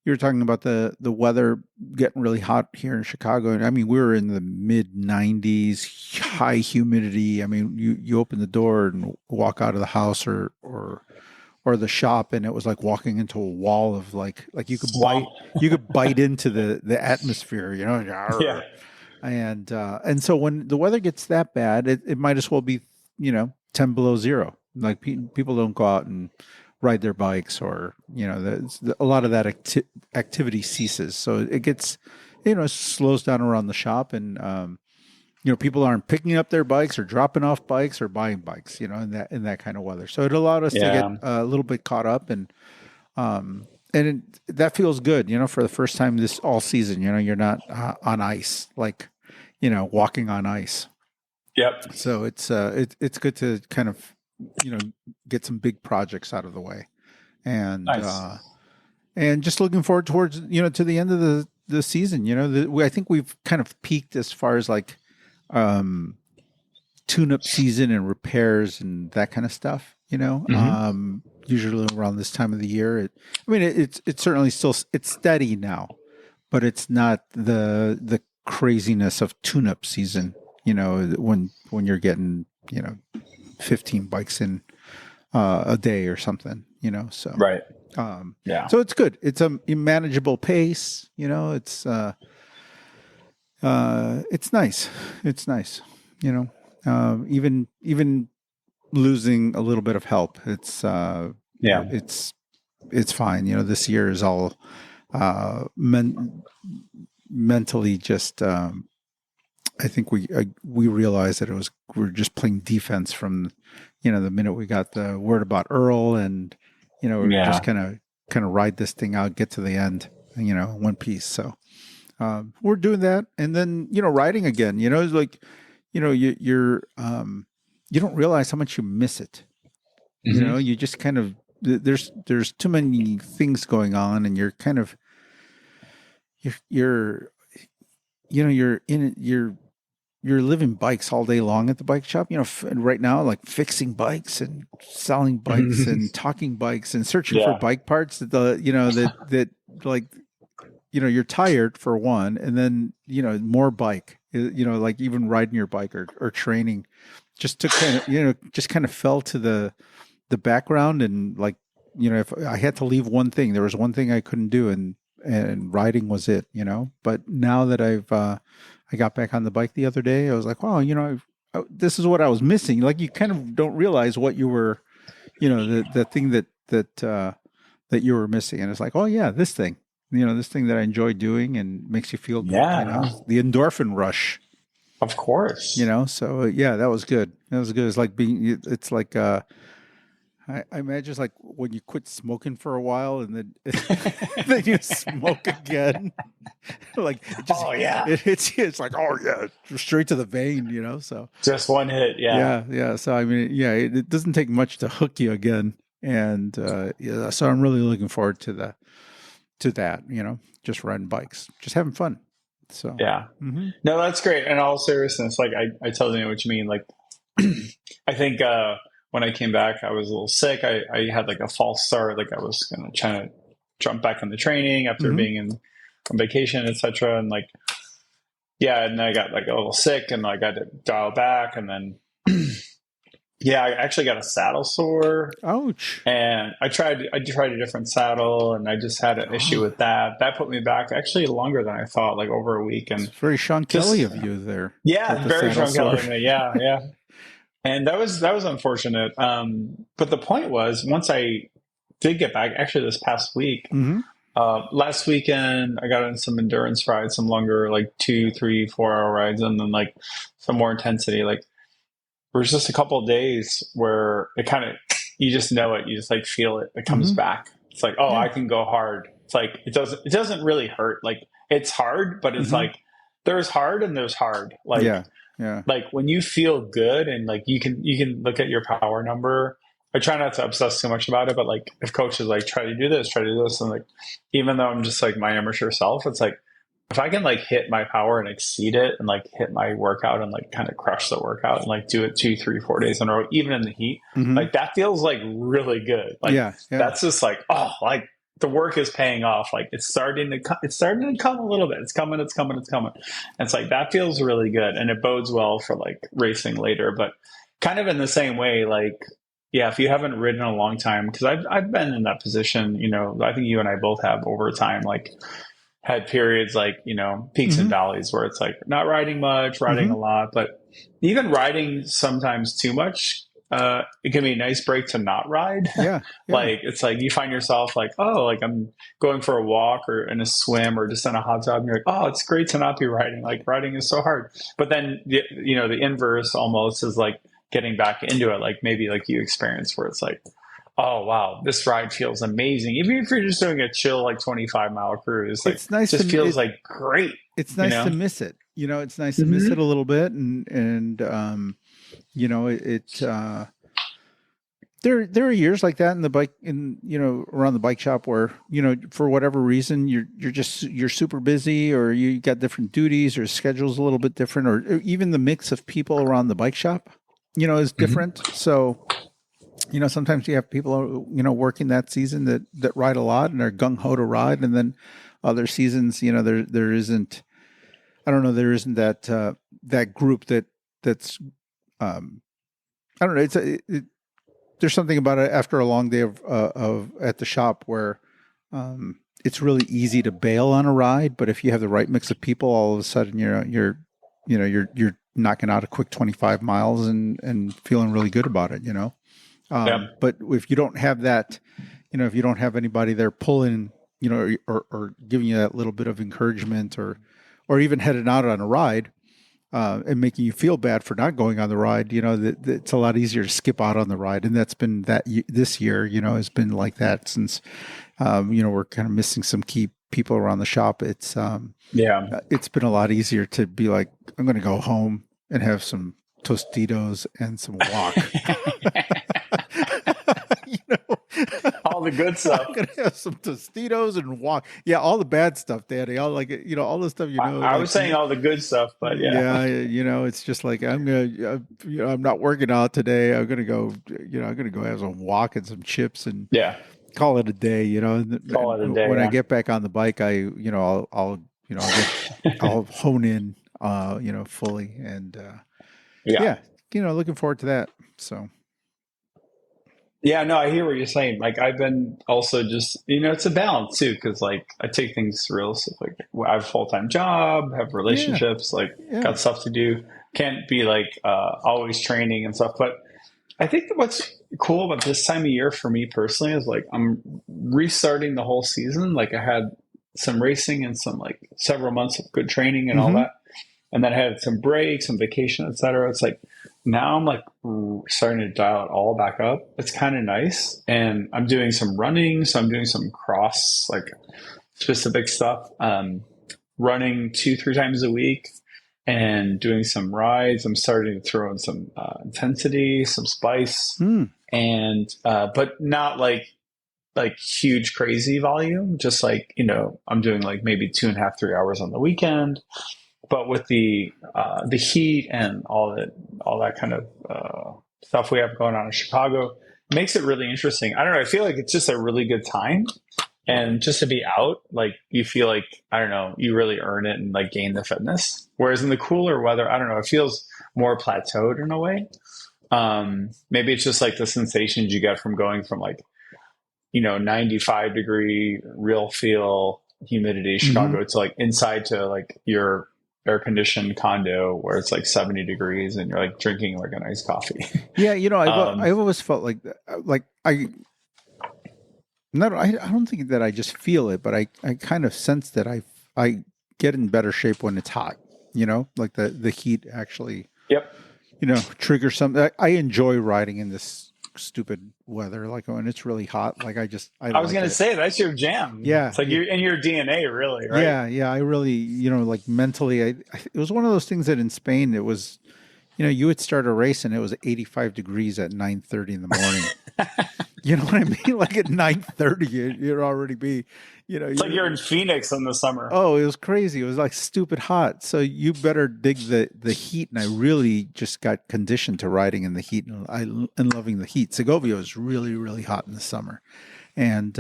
You were talking about the weather getting really hot here in Chicago, and I mean we were in the mid 90s, high humidity. I mean you open the door and walk out of the house or the shop, and it was like walking into a wall of like Swamp. you could bite into the atmosphere, Yeah. and so when the weather gets that bad, it might as well be 10 below zero. Like people don't go out and ride their bikes, or a lot of that activity ceases. So it gets slows down around the shop, and people aren't picking up their bikes or dropping off bikes or buying bikes, in that kind of weather. So it allowed us to get Yeah. a little bit caught up, that feels good, for the first time this all season. You're not on ice, like walking on ice. Yep. So it's good to kind of get some big projects out of the way, and Nice. just looking forward towards to the end of the season. I think we've kind of peaked as far as like tune-up season and repairs and that kind of stuff. Hmm. Usually around this time of the year, it's certainly still it's steady now, but it's not the craziness of tune-up season. When you're getting 15 bikes in a day or something. So Right. um, Yeah. so it's good. It's a manageable pace. It's nice. It's nice. Even losing a little bit of help, Yeah. it's fine. This year is all mentally just. I think we realized that we're just playing defense from, the minute we got the word about Earl, and we're just Yeah. kind of ride this thing out, get to the end, one piece. So we're doing that, and then riding again. It's like you don't realize how much you miss it. Hmm. You just kind of there's too many things going on, and you're kind of you're you're in it, you're living bikes all day long at the bike shop. Right now, like fixing bikes and selling bikes and talking bikes and searching for Yeah. bike parts that like you're tired for one, and then more bike. Like even riding your bike or training just took kind of just kind of fell to the background, and like if I had to leave one thing, there was one thing I couldn't do, and riding was it. But now that I got back on the bike the other day, I was like, wow, this is what I was missing. Like you kind of don't realize what you were, the thing that you were missing, and it's like, oh yeah, this thing. this thing that I enjoy doing and makes you feel good, Yeah, the endorphin rush, of course. so yeah, that was good. That was good. It's like it's like, I imagine it's like when you quit smoking for a while and then then you smoke again. Like it just Oh yeah, it hits you. It's like, oh yeah, straight to the vein, So just one hit. Yeah, yeah, yeah. So I mean, yeah, it doesn't take much to hook you again, and yeah. So I'm really looking forward to that. Just riding bikes, just having fun. So yeah. hmm No, that's great. In all seriousness, like I totally know what you mean. Like I think when I came back, I was a little sick. I had like a false start. Like I was gonna try to jump back into training after hmm being on vacation, etc. And like yeah, and I got like a little sick, and I got to dial back, and then yeah, I actually got a saddle sore. ouch. And I tried a different saddle, and I just had an issue Oh, with that. That put me back actually longer than I thought, like over a week. it's And very Sean Kelly just of you there with yeah, the very saddle strong sore. color. Yeah, yeah. And that was unfortunate. But the point was, once I did get back, actually this past week, hmm last weekend, I got on some endurance rides, some longer, like 2, 3, 4 hour rides, and then like some more intensity. Like there was just a couple of days where it kind of, you just know it, you just like feel it. It comes hmm back. It's like, oh, Yeah. I can go hard. It's like it doesn't really hurt. Like it's hard, but it's hmm like there's hard and there's hard. Yeah. Yeah. Like when you feel good and like you can look at your power number. I try not to obsess too much about it, but like if coaches like try to do this, try to do this, and like even though I'm just like my amateur self, it's like if I can like hit my power and exceed it and like hit my workout and like kind of crush the workout and like do it 2, 3, 4 days in a row, even in the heat, hmm like that feels like really good. Like Yeah. Yeah. that's just like, oh, like the work is paying off. Like it's starting to come a little bit. It's coming, it's coming, it's coming. And it's like, that feels really good. And it bodes well for like racing later, but kind of in the same way, like, yeah, if you haven't ridden in a long time, because I've been in that position, I think you and I both have over time, like had periods like, peaks and hmm valleys where it's like not riding much, riding hmm a lot, but even riding sometimes too much, it can be a nice break to not ride. Yeah. Yeah. Like it's like you find yourself like, oh, like I'm going for a walk or in a swim or just on a hot tub, and you're like, oh, it's great to not be riding. Like riding is so hard. But then the inverse almost is like getting back into it, like maybe like you experience where it's like, oh wow, this ride feels amazing. Even if you're just doing a chill like 25-mile cruise, like It's nice just feels like great, it's you nice to know? miss it. It's nice to miss it Mm-hmm. a little bit, and there are years like that in the bike around the bike shop where for whatever reason you're super busy, or you got different duties, or schedule's a little bit different, or even the mix of people around the bike shop is Mm-hmm. different. So sometimes you have people working that season that ride a lot and are gung-ho to ride, and then other seasons there isn't, I don't know, there isn't that group that's I don't know, there's something about it after a long day of at the shop where it's really easy to bail on a ride, but if you have the right mix of people, all of a sudden you're knocking out a quick 25 miles and feeling really good about it. Yep. But if you don't have that, if you don't have anybody there pulling, or giving you that little bit of encouragement, or even heading out on a ride, and making you feel bad for not going on the ride, it's a lot easier to skip out on the ride. And that's been this year, has been like that since, we're kind of missing some key people around the shop. Yeah. It's been a lot easier to be like, I'm going to go home and have some Tostitos and some walk. you know, All the good stuff. I'm gonna have some Tostitos and walk. Yeah, all the bad stuff, Daddy. All like all the stuff I like was saying all the good stuff, but yeah. yeah, it's just like I'm not working out today. I'm gonna go, I'm gonna go have some walk and some chips and Yeah. call it a day. Call it a And day. when I Yeah. get back on the bike, I'll hone in, fully, and Yeah. yeah, looking forward to that. So. Yeah, no, I hear what you're saying. Like, I've been also just, it's a balance too, because like I take things realistic. Like, I have a full time job, have Yeah, relationships, like yeah. got stuff to do. Can't be like always training and stuff. But I think that what's cool about this time of year for me personally is like I'm restarting the whole season. Like I had some racing and some like several months of good training and all Mm-hmm. that. And then I had some breaks, some vacation, etc. It's like now I'm like starting to dial it all back up. It's kind of nice, and I'm doing some running, so I'm doing some cross like specific stuff. Running 2-3 times a week, and doing some rides. I'm starting to throw in some intensity, some spice, Mm. and but not like huge crazy volume. Just like I'm doing like maybe 2.5-3 hours on the weekend, but with the heat and all that kind of stuff we have going on in Chicago, makes it really interesting. I don't know. I feel like it's just a really good time, and just to be out, like you feel like I don't know, you really earn it and like gain the fitness. Whereas in the cooler weather, I don't know, it feels more plateaued in a way. Maybe it's just like the sensations you get from going from like 95-degree real feel humidity Mm-hmm. Chicago to like inside to like your air conditioned condo where it's like 70 degrees and you're like drinking like an iced coffee. Yeah, um, I've always felt like that. Like I don't think that I just feel it, but I kind of sense that I get in better shape when it's hot. Like the heat actually yep. trigger something. I enjoy riding in this stupid weather, like when it's really hot. Like I I was like gonna it. say that's your jam. Yeah, It's like yeah, you're in your DNA, really, right? yeah. I really, like mentally, it was one of those things that in Spain it was, you would start a race and it was 85 degrees at 9:30 in the morning. You know what I mean? Like at 9:30, you'd already be, It's like you're in Phoenix in the summer. oh, it was crazy. It was like stupid hot. So you better dig the heat. And I really just got conditioned to riding in the heat and loving the heat. Segovia was really, really hot in the summer. And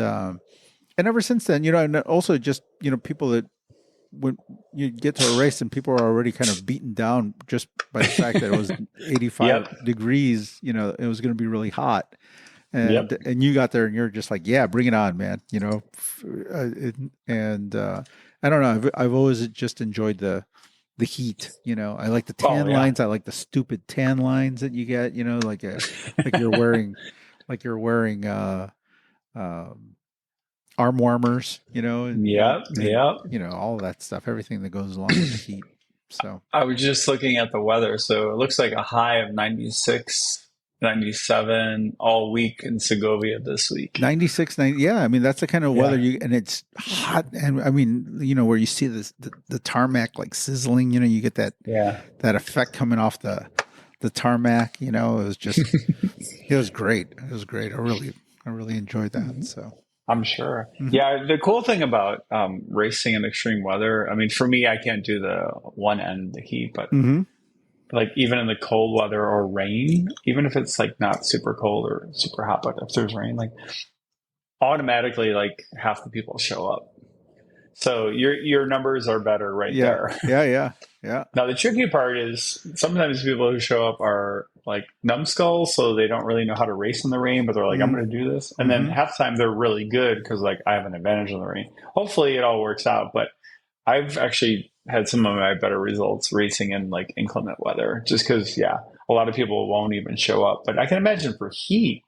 ever since then, and also just, people that when you get to a race and people are already kind of beaten down just by the fact that it was 85 Yep. degrees, it was going to be really hot. Yep. And you got there and you're just like, yeah, bring it on, man. And I don't know. I've always just enjoyed the heat. I like the Oh tan yeah. lines. I like the stupid tan lines that you get. Like you're wearing um, arm warmers. Yep. And Yep. all of that stuff. Everything that goes along with the heat. So I was just looking at the weather. So it looks like a high of 96, 97 all week in Segovia this week. 96, 90. Yeah, I mean that's the kind of weather Yeah. and it's hot, and I mean where you see the tarmac like sizzling. You get Yeah. that effect coming off the tarmac. It was just it was great. It was great. I really enjoyed that. So I'm sure. mhm. Yeah. The cool thing about racing in extreme weather, I mean, for me, I can't do the one end, the heat, but Mhm. like even in the cold weather or rain, even if it's like not super cold or super hot, but if there's rain, like automatically like half the people show up. So your numbers are better right Yeah, there. yeah. Yeah. Now the tricky part is sometimes people who show up are like numbskulls, so they don't really know how to race in the rain, but they're like, I'm Mhm. going to do this. And then Mhm. half the time they're really good because like I have an advantage in the rain. Hopefully it all works out, but I've actually had some of my better results racing in like inclement weather just because, yeah, a lot of people won't even show up. But I can imagine for heat,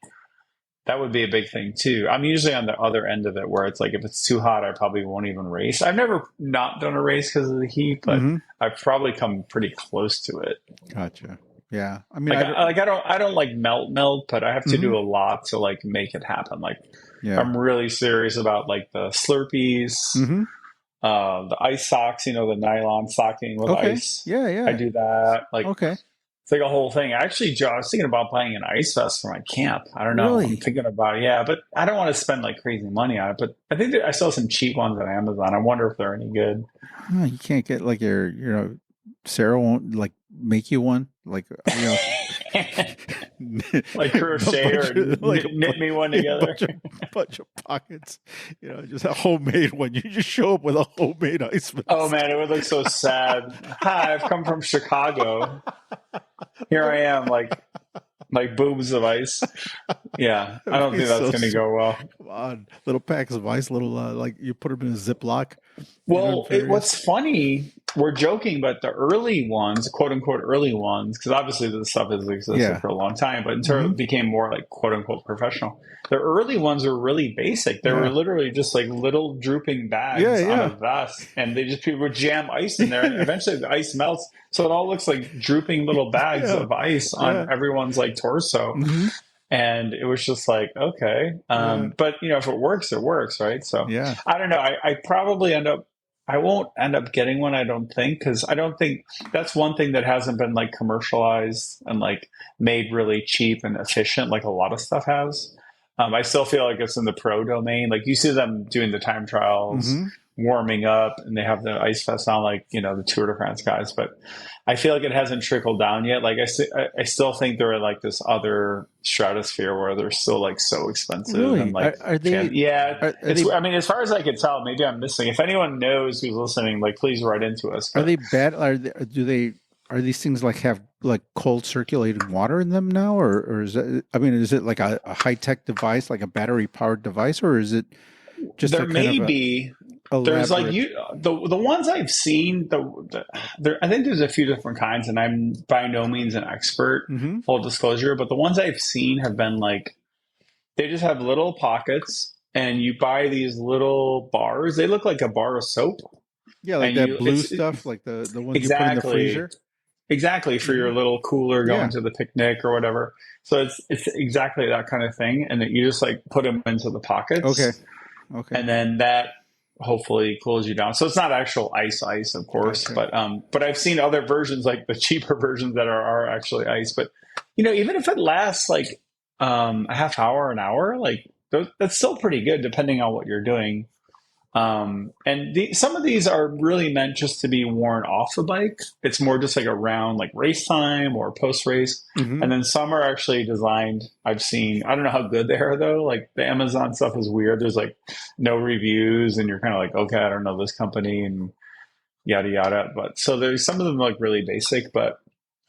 that would be a big thing too. I'm usually on the other end of it where it's like if it's too hot, I probably won't even race. I've never not done a race because of the heat, but Mhm. I've probably come pretty close to it. Gotcha. Yeah. I mean Like I don't. I don't like melt, but I have to Mhm. do a lot to like make it happen. Like Yeah. I'm really serious about like the Slurpees, Mhm. the ice socks, the nylon stocking with Okay. ice. Yeah, I yeah. do that. Like Okay. it's like a whole thing. Actually, Joe, I was thinking about buying an ice vest for my camp. I don't know. I'm Really? thinking about it. Yeah, but I don't want to spend like crazy money on it. But I think that I saw some cheap ones on Amazon. I wonder if they're any good. Huh, you can't get like Sarah won't like make you one like Like a crochet bunch or of knit me one yeah, together. bunch of pockets, just a homemade one. You just show up with a homemade ice Oh vest. man, it would look so sad. Hi, I've come from Chicago. Here I am, like boobs of ice. Yeah, I That'd don't be think that's so going to go well. come on, little packs of ice, little like you put them in a Ziploc, in Well, various. what's funny, we're joking, but the early ones, quote unquote early ones, because obviously this stuff has existed Yeah. for a long time, but until it became more like quote unquote professional, the early ones were really basic. They were Yeah. literally just like little drooping Yeah. bags on a Yeah. vest, and they just people would jam ice in there, and eventually the ice melts, so it all looks like drooping little bags Yeah. of ice on Yeah. everyone's like torso. Hmm. And it was just like, okay. Yeah. But if it works, it works, right? So Yeah. I don't know. I probably I won't end up getting one, I don't think, because I don't think that's one thing that hasn't been like commercialized and like made really cheap and efficient like a lot of stuff has. I still feel like it's in the pro domain. Like you see them doing the time trials, Hmm. warming up, and they have the ice vest on, like the Tour de France guys. But I feel like it hasn't trickled down yet. Like I still think they're like this other stratosphere where they're still like so expensive and Really? like Are they? yeah. Are It's they? I mean, as far as I can tell, maybe I'm missing. If anyone knows who's listening, like please write into us. Are But they bad? Do they? Are these things like have like cold circulating water in them now, or is it? I mean, is it like a high tech device, like a battery powered device, or is it just there a kind may of a be there's like elaborate? the ones I've seen there I think there's a few different kinds, and I'm by no means an expert, Hmm. full disclosure, but the ones I've seen have been like they just have little pockets, and you buy these little bars. They look like a bar of soap, Yeah, like and that you blue it's stuff, like the ones you put in the exactly freezer. exactly for Hmm. your little cooler going Yeah. to the picnic or whatever. So it's exactly that kind of thing, and that you just like put them into the Okay. pockets, Okay. and then that hopefully cools you down. So it's not actual ice, of course, Gotcha. but I've seen other versions, like the cheaper versions that are actually ice. But even if it lasts like a half hour, an hour, like that's still pretty good depending on what you're doing. And some of these are really meant just to be worn off the bike. It's more just like around like race time or post race. Hmm. And then some are actually designed. I've seen, I don't know how good they are though. Like the Amazon stuff is weird. There's like no reviews, and you're kind of like, okay, I don't know this company and yada, yada. But so there's some of them like really basic, but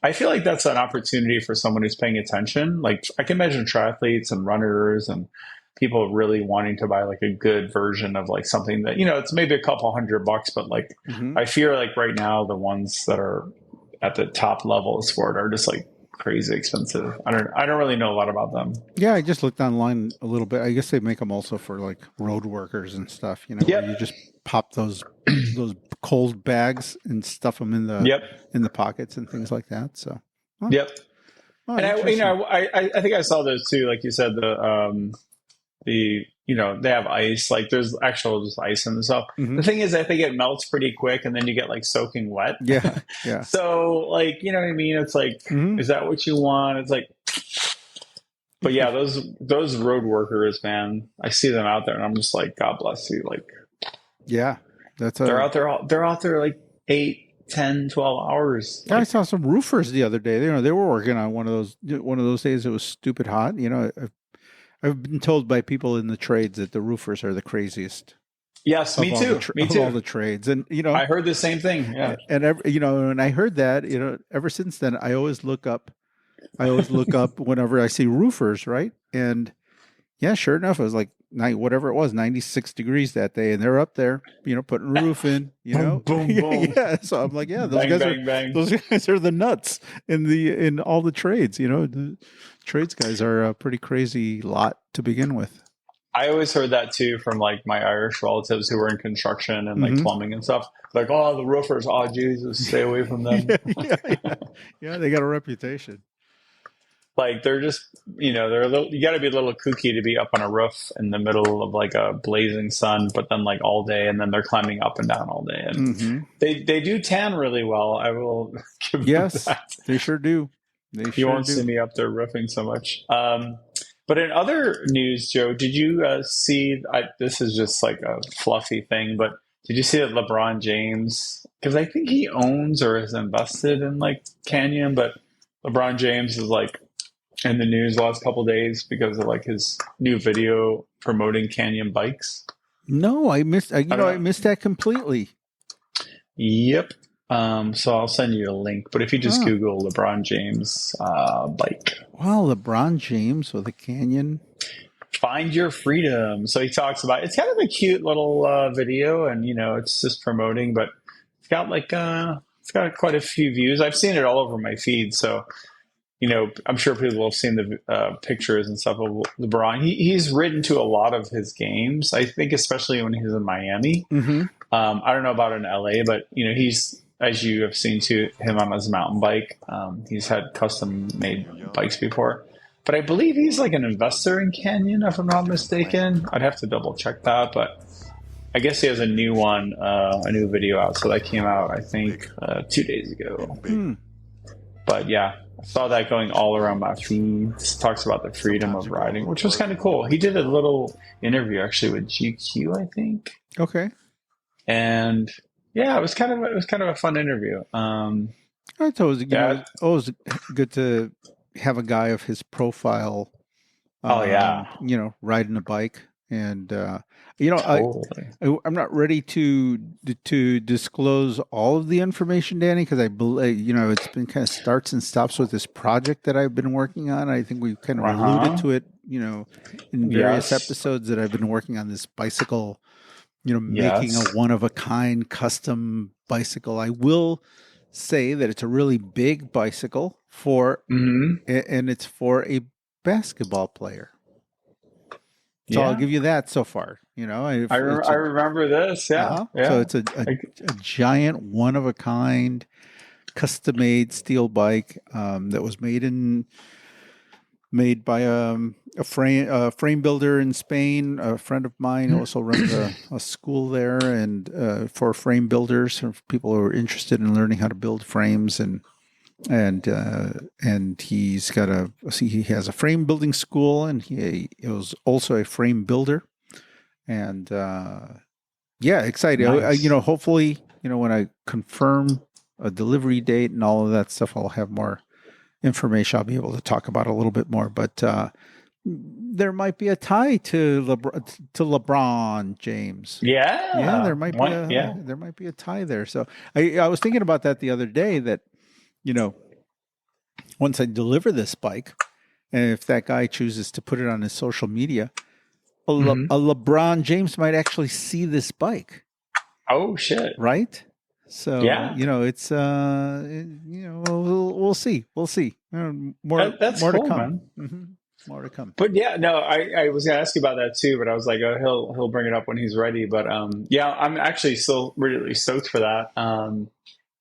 I feel like that's an opportunity for someone who's paying attention. Like I can imagine triathletes and runners and people really wanting to buy like a good version of like something that it's maybe a couple $100, but like Hmm. I fear like right now the ones that are at the top level of sport are just like crazy expensive. I don't really know a lot about them. Yeah, I just looked online a little bit. I guess they make them also for like road workers and stuff. Where you Yep. just pop those cold bags and stuff them Yep. in the pockets and things like that. So, oh, Yep. oh And interesting. I think I saw those too. Like you said, they have ice, like there's actual just ice in the stuff. Hmm. The thing is, I think it melts pretty quick, and then you get like soaking wet. Yeah, yeah. So like, you know what I mean? It's like, Hmm. is that what you want? It's like, but yeah, those road workers, man, I see them out there, and I'm just like, God bless you. Like Yeah, that's they're out there like 8, 10, 12 hours. Yeah, I Like saw some roofers the other day. They were working on one of those days. It was stupid hot. I've been told by people in the trades that the roofers are the craziest yes, of me too, me of all too. the trades, and I heard the same thing. Yeah. and I heard that ever since then I always look up. I always look up whenever I see roofers, right? And yeah, sure enough, it was like whatever it was, 96 degrees that day, and they're up there, putting a roof in, Boom, boom, boom. yeah. So I'm like, yeah, Bang, bang, bang. those guys are the nuts in all the trades. The trades guys are a pretty crazy lot to begin with. I always heard that too from like my Irish relatives who were in construction and like Hmm. plumbing and stuff. Like, oh, the roofers, oh Jesus, stay away from them. Yeah, yeah, yeah, yeah. They got a reputation. Like they're just, they're a little. You got to be a little kooky to be up on a roof in the middle of like a blazing sun, but then like all day, and then they're climbing up and down all day, and Hmm. they do tan really well. I will give them Yes, that. they sure do. They You sure won't see do. me up there roofing so much. But in other news, Joe, did you see? This is just like a fluffy thing, but did you see that LeBron James? Because I think he owns or is invested in like Canyon, but LeBron James is like in the news the last couple of days because of like his new video promoting Canyon bikes. No, I missed. I don't I know. missed that completely. Yep. So I'll send you a link, but if you just Huh. Google LeBron James bike. Wow, LeBron James with a canyon. Find your freedom. So he talks about it's kind of a cute little video, and it's just promoting, but got like it's got quite a few views. I've seen it all over my feed, so I'm sure people have seen the pictures and stuff of LeBron. He's written to a lot of his games. I think, especially when he's in Miami. Mm-hmm. I don't know about in LA, but he's, as you have seen to him on his mountain bike. He's had custom made bikes before, but I believe he's like an investor in Canyon, if I'm not mistaken. I'd have to double check that, but I guess he has a new one, a new video out. So that came out, I think, 2 days ago. But yeah, I saw that going all around my feeds. Talks about the freedom of riding, which was kind of cool. He did a little interview actually with GQ, I think. Okay. And yeah, it was kind of a fun interview. I thought it was, always good to have a guy of his profile. Riding a bike, and totally. I'm not ready to disclose all of the information, Danny, because I believe it's been kind of starts and stops with this project that I've been working on. I think we've kind of alluded to it, in various episodes that I've been working on this bicycle. Making a one-of-a-kind custom bicycle. I will say that it's a really big bicycle and it's for a basketball player. So I'll give you that so far. I remember this. Yeah. So it's a giant one-of-a-kind custom-made steel bike that was made by a frame builder in Spain. A friend of mine also runs a school there, and for frame builders, for people who are interested in learning how to build frames, and he has a frame building school, and he was also a frame builder, and excited. Nice. Hopefully, when I confirm a delivery date and all of that stuff, I'll have more information I'll be able to talk about a little bit more, but there might be a tie to LeBron James. Yeah, there might be a tie there. So I was thinking about that the other day, that once I deliver this bike, and if that guy chooses to put it on his social media, a LeBron James might actually see this bike. Oh shit! Right? So it's we'll see. More cool, to come. Man. Mm-hmm. More to come. But I was gonna ask you about that too, but I was like, he'll bring it up when he's ready. But I'm actually still really stoked for that.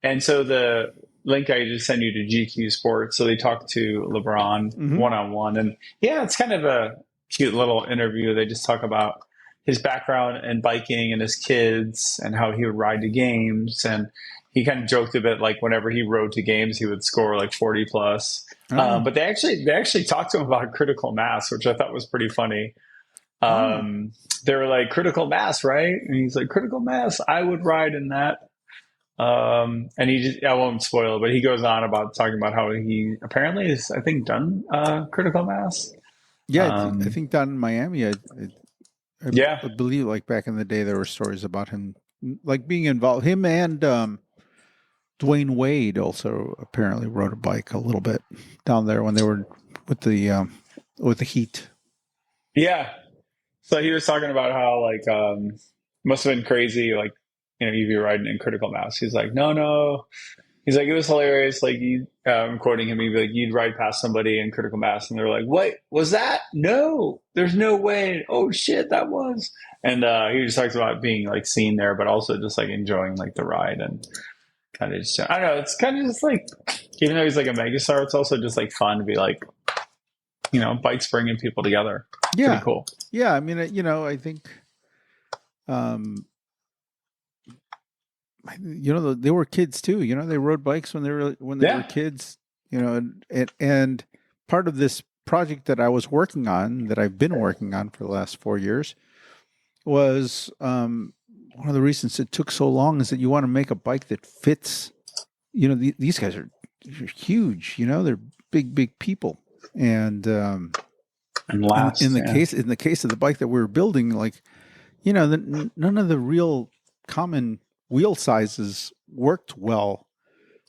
And so the link I just sent you to GQ Sports, so they talked to LeBron one-on-one, and it's kind of a cute little interview. They just talk about his background in biking and his kids and how he would ride to games. And he kind of joked a bit, like whenever he rode to games, he would score like 40 plus. But they actually talked to him about critical mass, which I thought was pretty funny. They were like, critical mass, right? And he's like, critical mass, I would ride in that. And I won't spoil it, but he goes on about talking about how he apparently is, I think, done critical mass. Yeah, I think down in Miami, I believe, like back in the day, there were stories about him like being involved. Him and Dwayne Wade also apparently rode a bike a little bit down there when they were with the heat. Yeah. So he was talking about how must have been crazy, like you'd be riding in critical mass. He's like, no. He's like, it was hilarious. Like, I'm quoting him. He'd be like, you'd ride past somebody in critical mass, and they're like, "Wait, was that? No, there's no way. Oh shit, that was." And he just talks about being like seen there, but also just like enjoying like the ride and kind of just, I don't know. It's kind of just like, even though he's like a megastar, it's also just like fun to be like, bikes bringing people together. Yeah, pretty cool. Yeah, I mean, I think. They were kids too. They rode bikes when they were kids. And part of this project that I was working on, that I've been working on for the last 4 years, was one of the reasons it took so long is that you want to make a bike that fits. These guys are huge. They're big people, and last in the case of the bike that we were building, like none of the real common wheel sizes worked well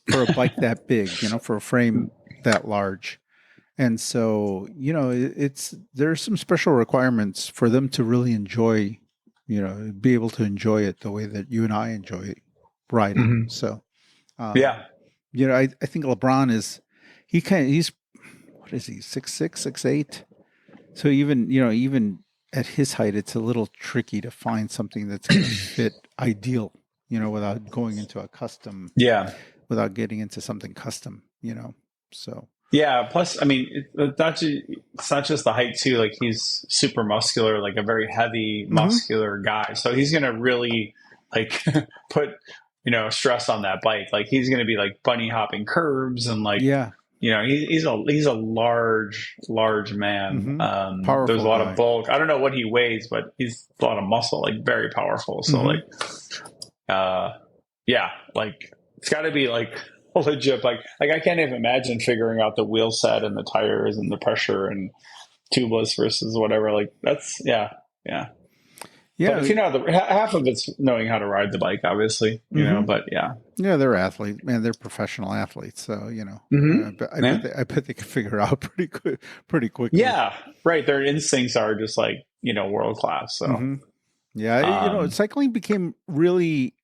for a bike that big, for a frame that large. And so, there's some special requirements for them to really enjoy, be able to enjoy it the way that you and I enjoy it. riding. Mm-hmm. So, Yeah. I think LeBron he's, what is he, 6'6", 6'8"? So even at his height, it's a little tricky to find something that's going to fit ideal, without going into Yeah. without getting into something custom, so. Yeah. Plus, I mean, it's not just the height too. Like he's super muscular, like a very heavy, Mm-hmm. muscular guy. So he's going to really like put, stress on that bike. Like he's going to be like bunny hopping curbs and like, Yeah. he's a large man. Mm-hmm. There's a Powerful lot of guy. bulk. I don't know what he weighs, but he's a lot of muscle, like very powerful. So Mm-hmm. like, yeah, like it's got to be like legit. Like I can't even imagine figuring out the wheel set and the tires and the pressure and tubeless versus whatever. Like that's yeah. But Yeah. if you know half of it's knowing how to ride the bike, obviously, Mm-hmm. But yeah, Yeah, they're athletes, man. They're professional athletes, so But yeah. I bet they can figure it out pretty quickly. Yeah, right. Their instincts are just like, world class. So, Mm-hmm. Yeah, um, cycling became really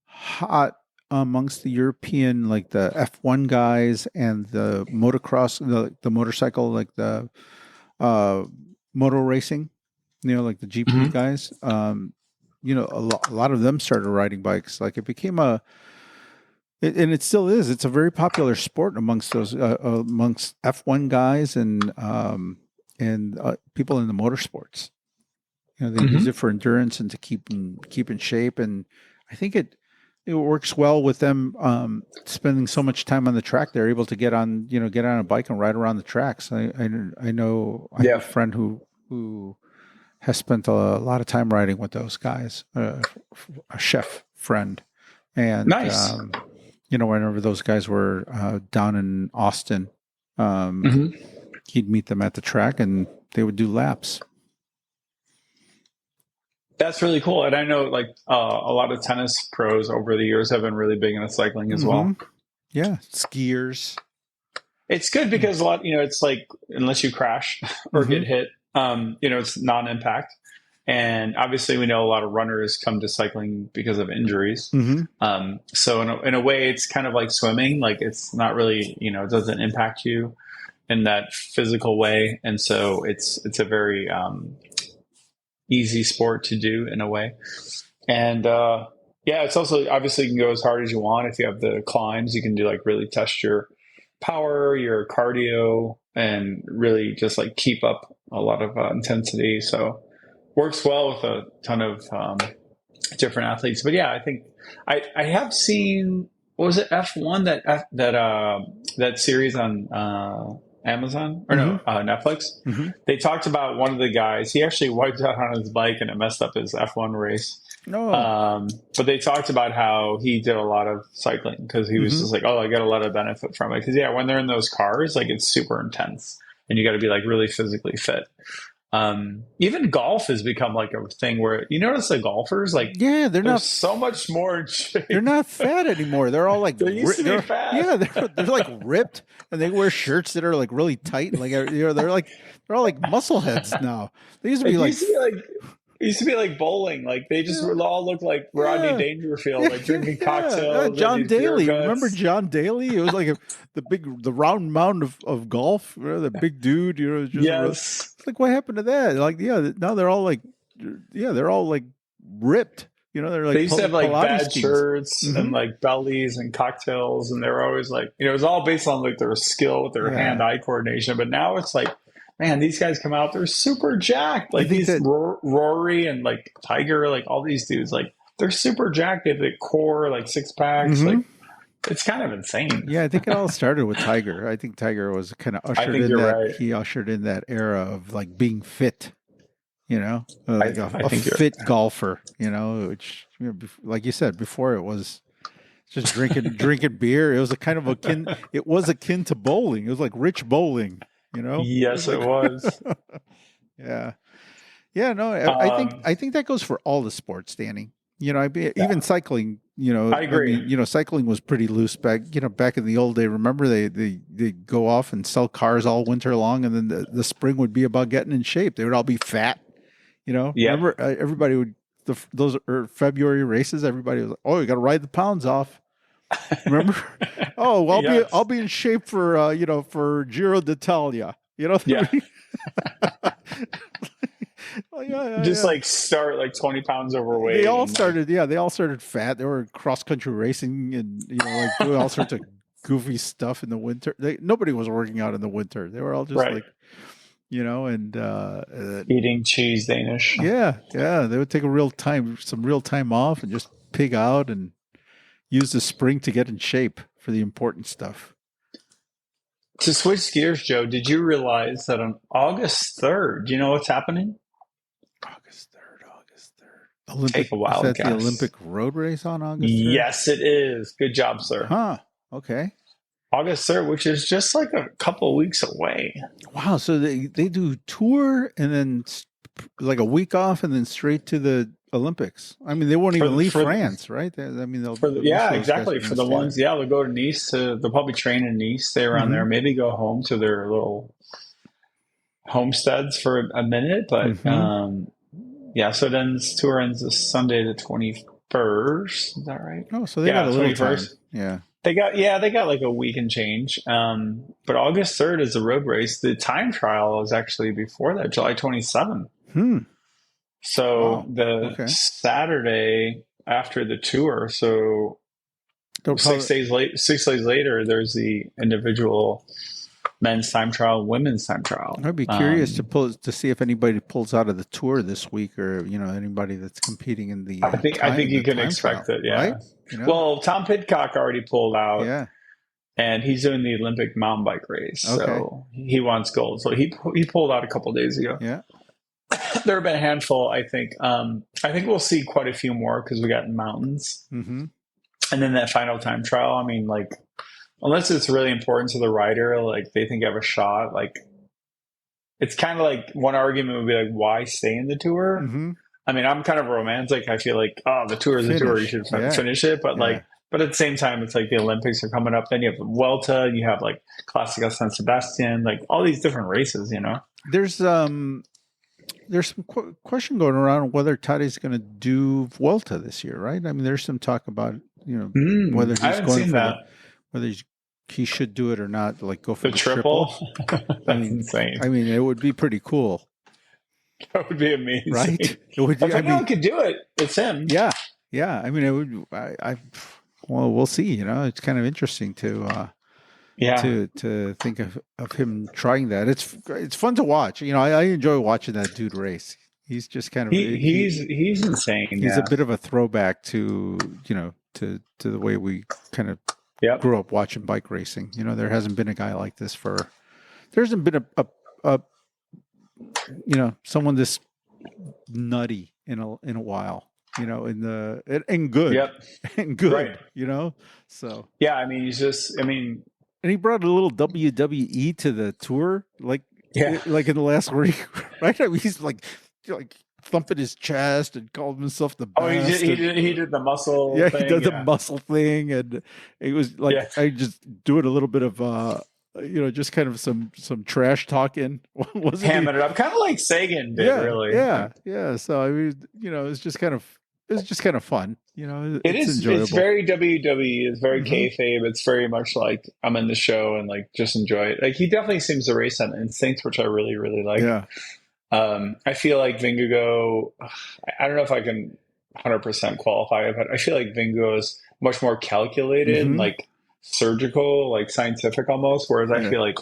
hot amongst the European, like the F1 guys and the motocross, the motorcycle, like the uh, motor racing, like the GP mhm. guys. A lot of them started riding bikes. Like it became and it still is. It's a very popular sport amongst those amongst F1 guys and people in the motorsports. They use it for endurance and to keep in shape. And I think it works well with them spending so much time on the track. They're able to get on a bike and ride around the tracks. I know I have a Yeah. friend who has spent a lot of time riding with those guys, a chef friend, and Nice. whenever those guys were down in Austin, Hmm. he'd meet them at the track and they would do laps. That's really cool. And I know like a lot of tennis pros over the years have been really big into cycling as Mm-hmm. well. Yeah, skiers. It's good because a lot, it's like unless you crash or Mm-hmm. get hit, it's non-impact. And obviously, we know a lot of runners come to cycling because of injuries. Mm-hmm. So in a way, it's kind of like swimming. Like it's not really, it doesn't impact you in that physical way, and so it's a very easy sport to do in a way. And yeah, it's also obviously you can go as hard as you want if you have the climbs. You can do like really test your power, your cardio, and really just like keep up a lot of intensity. So works well with a ton of different athletes. But yeah, I think I have seen, what was it, F1, that series on Amazon or Mm-hmm. no Netflix. Mm-hmm. They talked about one of the guys. He actually wiped out on his bike and it messed up his F1 race. No. But they talked about how he did a lot of cycling because he was Mm-hmm. just like, oh, I got a lot of benefit from it. Because yeah, when they're in those cars, like it's super intense and you got to be like really physically fit. Even golf has become like a thing where you notice the golfers, like Yeah, they're so much more in shape. they're not fat anymore. They're all like They used to be fat. Yeah, they're like ripped, and they wear shirts that are like really tight. Like they're all like muscle heads now. They used to be like. It used to be like bowling. Like they just Yeah, all look like Rodney Dangerfield, like drinking cocktails. John And these beer Daly. guts. Remember John Daly? It was like the round mound of golf. The big dude. Just Yes. it's like what happened to that? Like now they're all like ripped. They're like They used to have like Pilates bad skis. shirts Mm-hmm. and like bellies and cocktails, and they were always like, it was all based on like their skill with their Yeah. hand-eye coordination. But now it's like, man, these guys come out, they're super jacked. Like these Rory and like Tiger, like all these dudes, like they're super jacked. They have the core, like six packs. Mm-hmm. Like it's kind of insane. Yeah, I think it all started with Tiger. I think Tiger was kind of ushered in that. Right. He ushered in that era of like being fit. Like a fit golfer. Which like you said before, it was just drinking beer. It was It was akin to bowling. It was like rich bowling. Yes, it was. Yeah. Yeah. No, I think that goes for all the sports, Danny. Even cycling. I agree. I mean, cycling was pretty loose back in the old day. Remember, they go off and sell cars all winter long, and then the spring would be about getting in shape. They would all be fat. Yep. Remember, everybody would those February races, everybody was like, "Oh, you got to ride the pounds off." Remember? Oh, I'll Yes. be in shape for for Giro d'Italia. Yeah. Oh, yeah, Just yeah. like start like 20 pounds They overweight all and like, started. Yeah, they all started fat. They were cross country racing and like doing all sorts of goofy stuff in the winter. Nobody was working out in the winter. They were all just right. like and Eating cheese Danish. yeah, yeah. They would take some real time off, and just pig out and use the spring to get in shape for the important stuff. To switch gears, Joe, did you realize that on August 3rd, do you know what's happening? August 3rd. Olympic, Take a is wild that the guess. Olympic road race on August 3rd? Yes, it is. Good job, sir. Huh. Okay. August 3rd, which is just like a couple of weeks away. Wow. So they do tour and then like a week off and then straight to the Olympics. I mean, they won't even leave For France, right? I mean, most yeah, of those guys are exactly. going For to the stay there. ones, yeah, they'll go to Nice. They'll probably train in Nice, stay around Mm-hmm. there, maybe go home to their little homesteads for a minute. But Mm-hmm. yeah, so it tour ends this Sunday the 21st. Is that right? Oh, so they got Yeah, a little time. 21st. Yeah. They got like a week and change. But August 3rd is the road race. The time trial is actually before that, July 27th. Hmm. So Wow. the Okay. Saturday after the tour, so They'll probably, 6 days later, there's the individual men's time trial, women's time trial. I'd be curious to see if anybody pulls out of the tour this week, or anybody that's competing in the I think you can time expect trial, it. right? Yeah. Well, Tom Pidcock already pulled out, Yeah. and he's doing the Olympic mountain bike race, Okay. so he wants gold. So he pulled out a couple of days ago. Yeah. There have been a handful, I think. I think we'll see quite a few more because we got mountains, Mm-hmm. and then that final time trial. I mean, like, unless it's really important to the rider, like they think they have a shot, like it's kind of like one argument would be like, why stay in the tour? Mm-hmm. I mean, I'm kind of romantic. I feel like, oh, the tour is a tour. You Finish. should Yeah. finish it. But Yeah. but at the same time, it's like the Olympics are coming up. Then you have the Vuelta. You have like Classica San Sebastian, like all these different races, There's some question going around whether Tade's going to do Vuelta this year, right? I mean, there's some talk about whether I he's haven't going seen for that. whether he should do it or not. Like go for The the triple? That's mean, insane. I mean, it would be pretty cool, That would be amazing. right? It would. If anyone could do it, it's him. Yeah, yeah. I mean, it would. Well, we'll see. It's kind of interesting to think of him trying that. It's fun to watch. I enjoy watching that dude race. He's just kind of he's insane. He's a bit of a throwback to to the way we kind of grew up watching bike racing. There hasn't been a guy like this there hasn't been a someone this nutty in a while. And good, and good. Right. So yeah. I mean, and he brought a little WWE to the tour, like in the last week, right? I mean, he's like thumping his chest and called himself the best. Oh, he did the muscle. Yeah, thing, he did the muscle thing, and it was like I just doing a little bit of just kind of some trash talking. Hamming it up, kind of like Sagan did, really. Yeah. So I mean, it's just kind of fun. It's enjoyable. It's very WWE. It's very kayfabe. It's very much like I'm in the show and like just enjoy it. Like he definitely seems to race on instinct, which I really, really like. Yeah. I feel like Vingegaard. I don't know if I can 100% qualify it, but I feel like Vingegaard is much more calculated, like surgical, like scientific almost. Whereas I feel like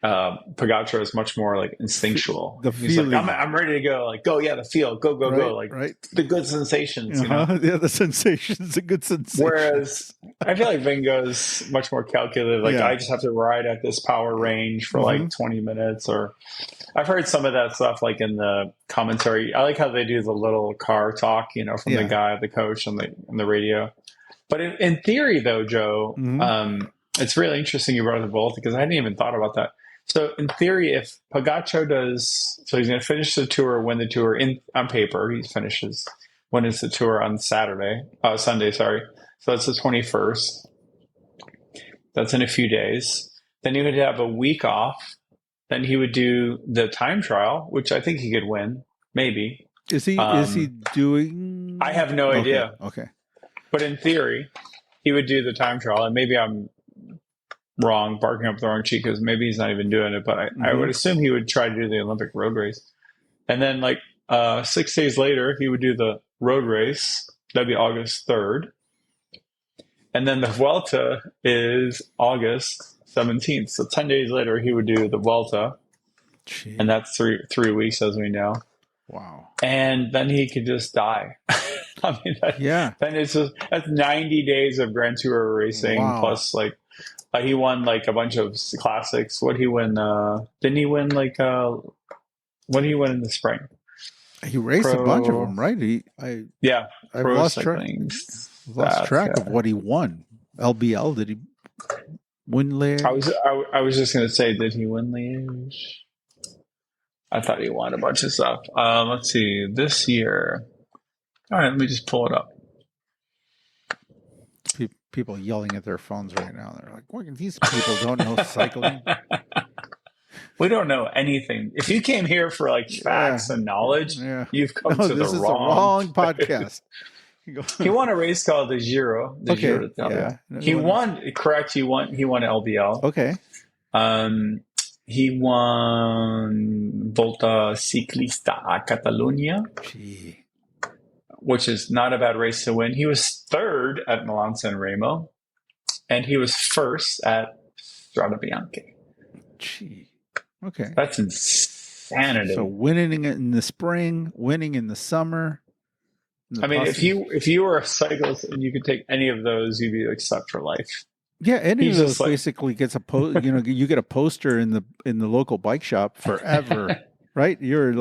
Pogacar is much more like instinctual. He's like, I'm ready to go. Like, go, the feel, go, like the good sensations. Yeah, the sensations, the good sensations. Whereas I feel like Vingegaard's much more calculated. Like, I just have to ride at this power range for like 20 minutes. Or I've heard some of that stuff like in the commentary. I like how they do the little car talk, from the guy, the coach, on the radio. But in theory, though, Joe, it's really interesting you brought up the Volta because I hadn't even thought about that. So in theory, if Pogacar so he's going to finish the tour, win the tour on paper. He finishes, wins the tour on Sunday, sorry. So that's the 21st. That's in a few days. Then he would have a week off. Then he would do the time trial, which I think he could win, maybe. Is he doing? I have no idea. Okay. But in theory, he would do the time trial, and maybe I'm wrong, barking up the wrong cheek, because maybe he's not even doing it. But I would assume he would try to do the Olympic road race, and then 6 days later, he would do the road race. That'd be August 3rd, and then the Vuelta is August 17th. So 10 days later, he would do the Vuelta, and that's three weeks, as we know. Wow. And then he could just die. I mean, then that's 90 days of Grand Tour racing, plus he won a bunch of classics. What did he win? Didn't he win what did he win in the spring? He raced a bunch of them, right? I've lost track of what he won. LBL, did he win Liège? I was just going to say, did he win Liège? I thought he won a bunch of stuff. Let's see, this year. All right, let me just pull it up. People yelling at their phones right now. They're like, "What? These people don't know cycling." We don't know anything. If you came here for facts and knowledge, you've come to the wrong podcast. He won a race called the Giro. Giro d'Italia. He won. Correct. He won LBL. Okay. He won Volta Ciclista a Catalunya. Gee. Which is not a bad race to win. He was third at Milan San Remo, and he was first at Strade Bianche. Gee. Okay. That's insanity. So winning in the spring, winning in the summer. If you were a cyclist and you could take any of those, you'd be set for life. Yeah, any of those basically gets a post. You get a poster in the local bike shop forever, right? You're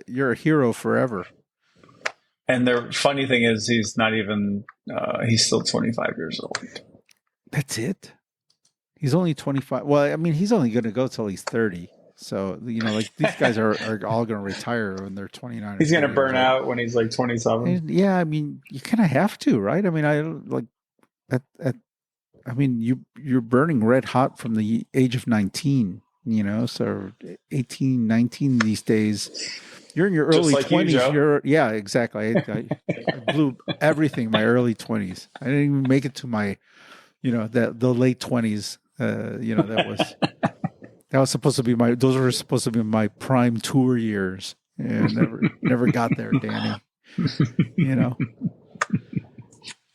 you're a hero forever. And the funny thing is, he's not even. He's still 25 years old. That's it. He's only 25. Well, I mean, he's only going to go till he's 30. So these guys are all going to retire when they're 29. He's going to burn out when he's 27. Yeah, I mean, you kind of have to, right? I mean, you're burning red hot from the age of 19. So 18, 19 these days. You're in your early 20s. Yeah, exactly. I blew everything in my early 20s. I didn't even make it to my, the late 20s. That was supposed to be those were supposed to be my prime tour years. And never got there, Danny.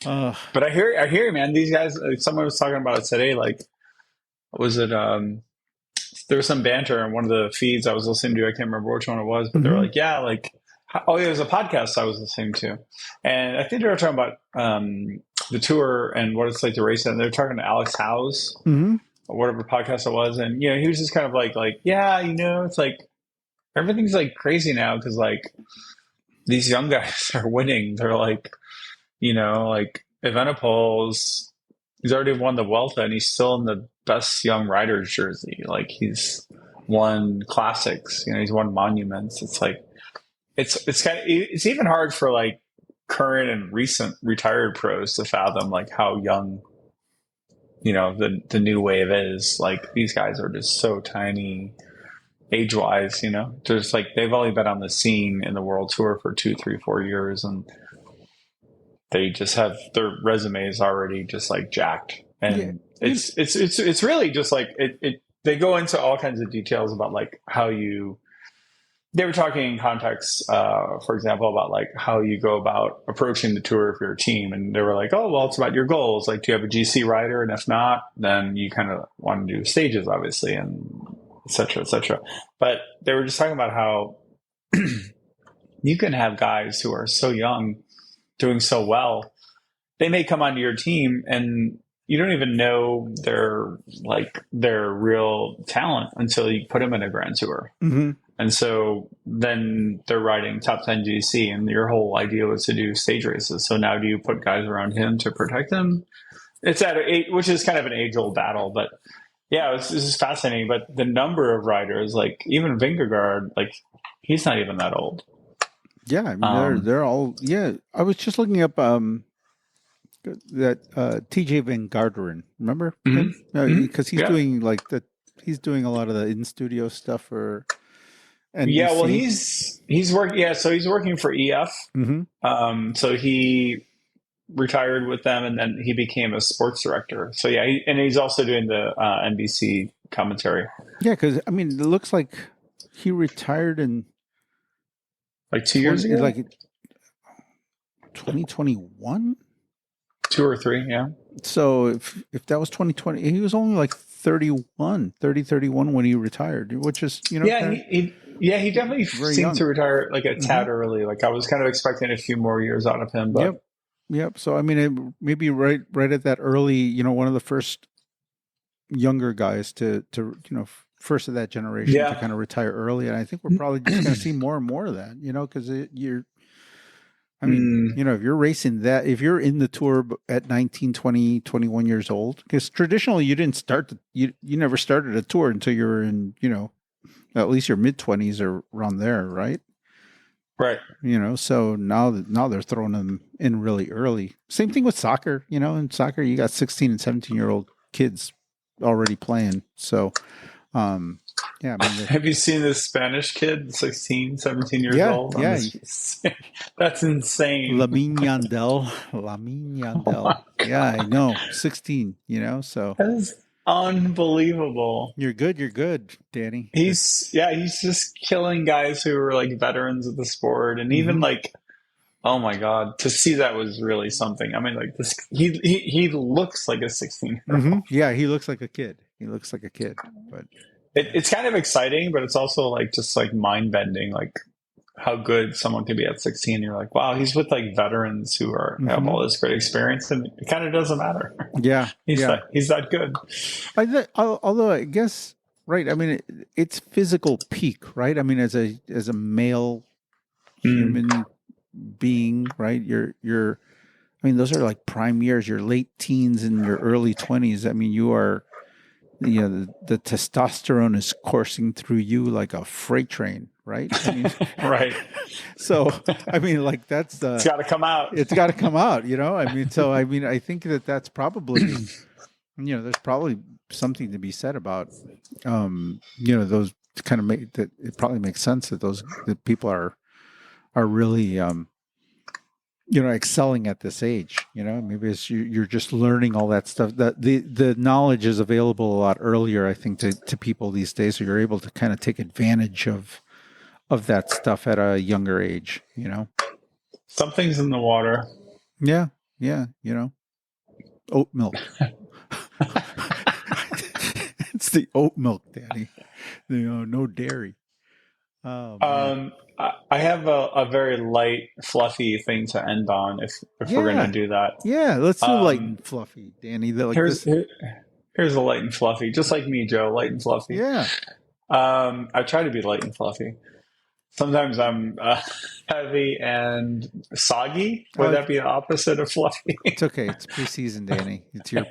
But I hear you, man. These guys, someone was talking about it today. Was it, there was some banter in one of the feeds I was listening to. I can't remember which one it was, but they were it was a podcast I was listening to. And I think they were talking about the tour and what it's like to race it. And they were talking to Alex Howes, or whatever podcast it was. And, he was just kind of it's everything's crazy now because these young guys are winning. They're Evenepoel's, he's already won the Vuelta and he's still in the best young riders jersey. He's won classics, he's won monuments. It's it's even hard for current and recent retired pros to fathom how young, the new wave is. These guys are just so tiny age wise, just they've only been on the scene in the world tour for 2, 3, 4 years. And they just have their resumes already just jacked. And it's really just they go into all kinds of details about how they were talking in context, for example, about how you go about approaching the tour for your team. And they were oh, well, it's about your goals. Do you have a GC rider? And if not, then you kind of want to do stages, obviously, and et cetera, et cetera. But they were just talking about how you can have guys who are so young doing so well. They may come onto your team and you don't even know their real talent until you put them in a Grand Tour. And so then they're riding top 10 GC, and your whole idea was to do stage races. So now do you put guys around him to protect him? It's which is kind of an age-old battle, but yeah, this is fascinating. But the number of riders, even Vingegaard, he's not even that old. Yeah, I mean, they're all. Yeah, I was just looking up that TJ Van Garderen. Remember him? Because he's doing He's doing a lot of the in studio stuff for Yeah, well, NBC. he's working. Yeah, so he's working for EF. Mm-hmm. So he retired with them, and then he became a sports director. So yeah, and he's also doing the NBC commentary, Yeah, because I mean, it looks like he retired in like 2 years 20 ago, like 2021. 2 or 3. Yeah, So if that was 2020, he was only like 31 when he retired, which is, yeah, kind yeah, he definitely of very seemed young. to retire like a Hmm. tad early. Like I was kind of expecting a few more years out of him, but Yep. Yep. So I mean, maybe right at that early, one of the first younger guys to first of that generation to yeah. kind of retire early, and I think we're probably just going to see more and more of that. Because you're, I mean, Mm, if you're racing that, if you're in the tour at 19, 20, 21 years old, because traditionally you didn't start, you never started a tour until you were in, at least your mid 20s or around there, right? right. So now they're throwing them in really early. Same thing with soccer, in soccer, you got 16 and 17-year-old kids already playing. So, yeah, I mean, Have you seen this Spanish kid, 16, 17 years yeah, old on yeah. this? That's insane. Lamine Oh my Yandel. Yeah, God. I know. 16, so That is unbelievable. you're good, Danny. He's just killing guys who are like veterans of the sport. And even Mm-hmm. like, oh my God, to see that was really something. I mean, like this, he looks like a 16-year Mm-hmm. old. Yeah, he looks like a kid. But yeah. It's kind of exciting, but it's also like just like mind bending, like how good someone can be at 16. You're like, wow, he's with like veterans who have Mm-hmm. all this great experience, and it kind of doesn't matter. Yeah, yeah. He's that good. Although I guess, right. I mean, it's physical peak, right? I mean, as a male Mm, human being, right? You're. I mean, those are like prime years. Your late teens and your early 20s. I mean, you are. The testosterone is coursing through you like a freight train, right? I mean, right. so I mean, like that's It's got to come out. it's got to come out, I mean, so I mean, I think that's probably, there's probably something to be said about, those kind of make that. It probably makes sense that those that people are really, excelling at this age. Maybe it's you're just learning all that stuff. That the knowledge is available a lot earlier, I think, to people these days, so you're able to kind of take advantage of that stuff at a younger age. Something's in the water. Yeah, yeah, oat milk. It's the oat milk, Daddy. No dairy. Oh man. I have a very light, fluffy thing to end on if we're gonna Yeah, do that. yeah. Let's do light Um, and fluffy, Danny. They're like here's this. here, here's a light and fluffy, just like me, Joe. Light and fluffy. Yeah. I try to be light and fluffy. Sometimes I'm heavy and soggy. Would Oh, that be the opposite of fluffy? it's okay. It's preseason, Danny. It's your.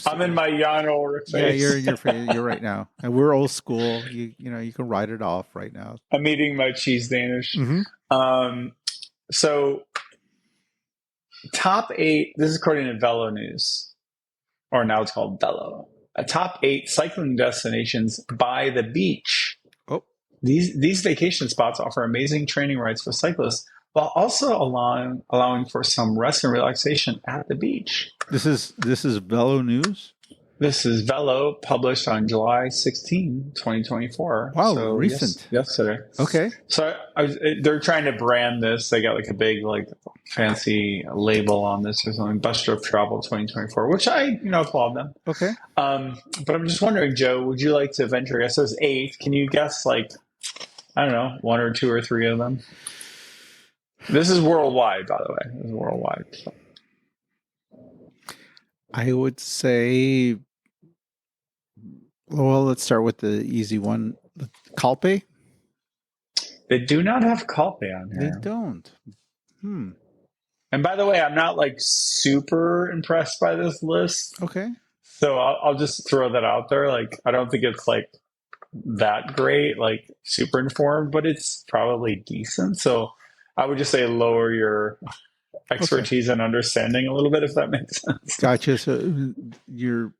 I'm in my young old Yeah, you're phase. in your phase. You're right now, and we're old school. You can write it off right now. I'm eating my cheese Danish. Mm-hmm. Um, so top 8. This is according to Velo News, or now it's called Velo. A top 8 cycling destinations by the beach. Oh, These vacation spots offer amazing training rights for cyclists, while also allowing for some rest and relaxation at the beach. this is Velo News. This is Velo, published on July 16, 2024. Wow, So recent. yesterday. Okay. So they're trying to brand this. They got like a big, like fancy label on this or something. Best of Travel 2024, which I applaud them. Okay. But I'm just wondering, Joe, would you like to venture? I guess there's 8. Can you guess like, I don't know, 1 or 2 or 3 of them? This is worldwide, by the way. This is worldwide. So. I would say. Well, let's start with the easy one. Calpe? They do not have Calpe on They here. don't. Hmm. And by the way, I'm not like super impressed by this list. Okay. So I'll just throw that out there. Like, I don't think it's like that great, like super informed, but it's probably decent. So I would just say lower your expertise and understanding a little bit, if that makes sense. Gotcha. So you're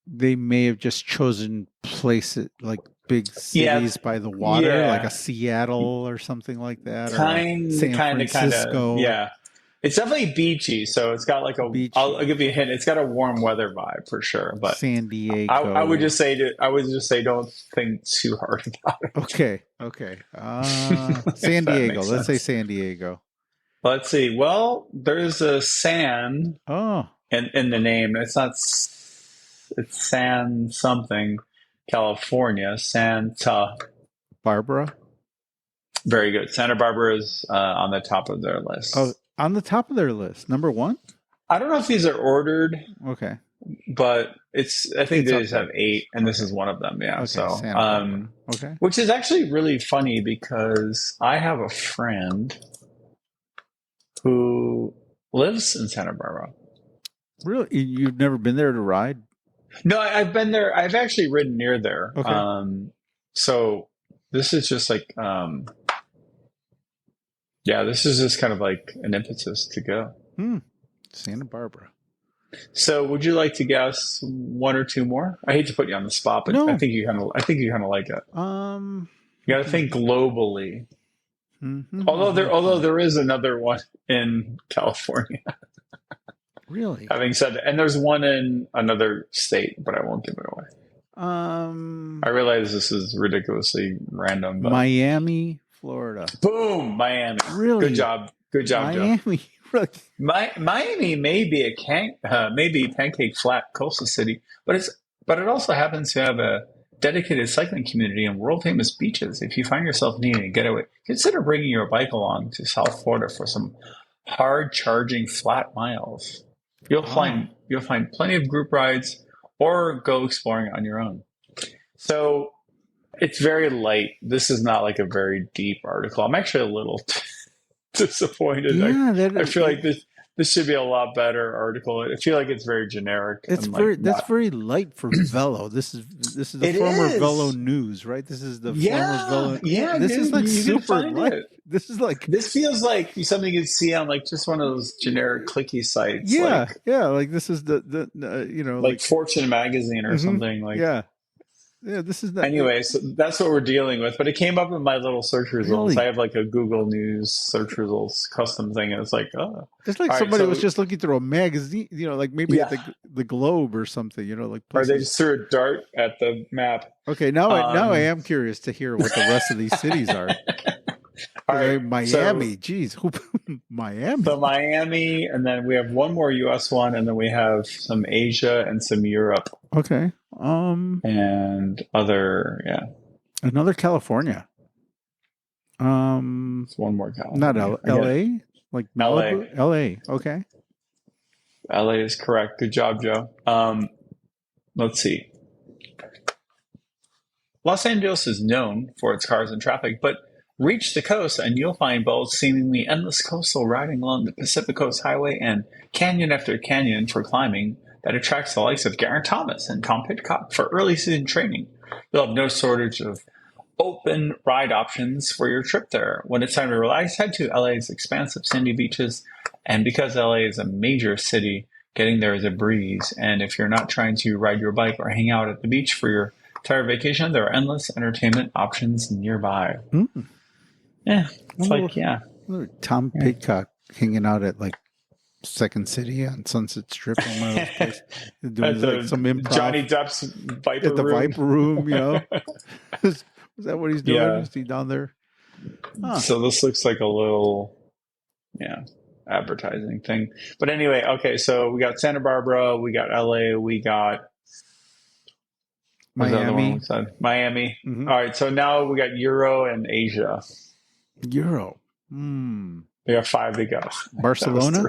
they may have just chosen places like big Yeah, cities by the water, like a yeah, Seattle or something like that, or a kind, San kind of, kind of, Francisco. yeah. It's definitely beachy, so it's got like a. I'll Beachy, give you a hint. It's got a warm weather vibe for sure, but San I would Diego. just say I would just say don't think too hard about it. Okay, okay. If San that Diego. makes Let's say sense. San Diego. Let's see. Well, there's a San Oh, in the name. It's not. It's San something, California. Santa. Barbara. Very good. Santa Barbara is on the top of their Oh, list. on the top of their list, number one. I don't know if these are ordered, Okay, but it's. I think it's they up just have there. eight, and this Okay, is one of them. Yeah. okay. So, Santa Barbara. Okay. which is actually really funny because I have a friend who lives in Santa Barbara. Really, you've never been there to ride? No, I've been there. I've actually ridden near there. Okay. So this is just like, yeah, this is just kind of like an impetus to go. Santa Barbara. So, would you like to guess one or two more? I hate to put you on the spot, but No. I think you kind of, I think you kind of like it. You got to think globally. Although there is another one in California. Really? Having said that, and there's one in another state, but I won't give it away. I realize this is ridiculously random, but Miami, Florida. boom, Miami. Really? Good job, Joe. Miami. Really? Miami may be maybe pancake flat coastal city, but it also happens to have a dedicated cycling community and world famous beaches. If you find yourself needing a getaway, consider bringing your bike along to South Florida for some hard charging flat miles. You'll find plenty of group rides or go exploring on your own. So it's very light. This is not like a very deep article. I'm actually a little disappointed. Yeah, I feel like this should be a lot better article. I feel like it's very generic. It's and very like that's not, very light for Velo. This is the it former Velo is. news, right? This is the former Yeah, Velo. yeah, This is dude, like you can super find light. it. This is like This feels like something you'd see on like just one of those generic clicky sites, yeah, yeah. Like this is the like Fortune magazine or mhm, something. Like yeah, yeah. This is not anyway, so that's what we're dealing with. But it came up in my little search results. I really. have like a Google News search results custom thing, and it's like, oh, It's like all right. somebody was So just looking through a magazine, like maybe at yeah, the Globe or something, like or they places. just threw a dart at the map. Okay, now I Um, am curious to hear what the rest of these cities are. all right, so Miami, geez, Miami. so Miami, and then we have one more U.S. one, and then we have some Asia and some Europe Okay, and other. Yeah, another California. it's one more Not California. L.A. Like L.A. Malibu, L.A. Okay, LA is correct. Good job, Joe. Let's see. Los Angeles is known for its cars and traffic, but reach the coast and you'll find both seemingly endless coastal riding along the Pacific Coast Highway and canyon after canyon for climbing that attracts the likes of Geraint Thomas and Tom Pidcock for early season training. You'll have no shortage of open ride options for your trip there. When it's time to relax, head to LA's expansive sandy beaches. And because LA is a major city, getting there is a breeze. And if you're not trying to ride your bike or hang out at the beach for your entire vacation, there are endless entertainment options nearby. Yeah, it's like, yeah. Tom Pidcock hanging out at like Second City on Sunset Strip on one of those places, doing like some improv. Johnny Depp's Viper at the Room. Viper Room, Is that what he's doing? Yeah. Is he down there? Huh. So this looks like a little, advertising thing. But anyway, okay, so we got Santa Barbara, we got LA, we got Miami. Miami. Mhm. All right, so now we got Euro and Asia. Euro. We got 5 to go. Barcelona?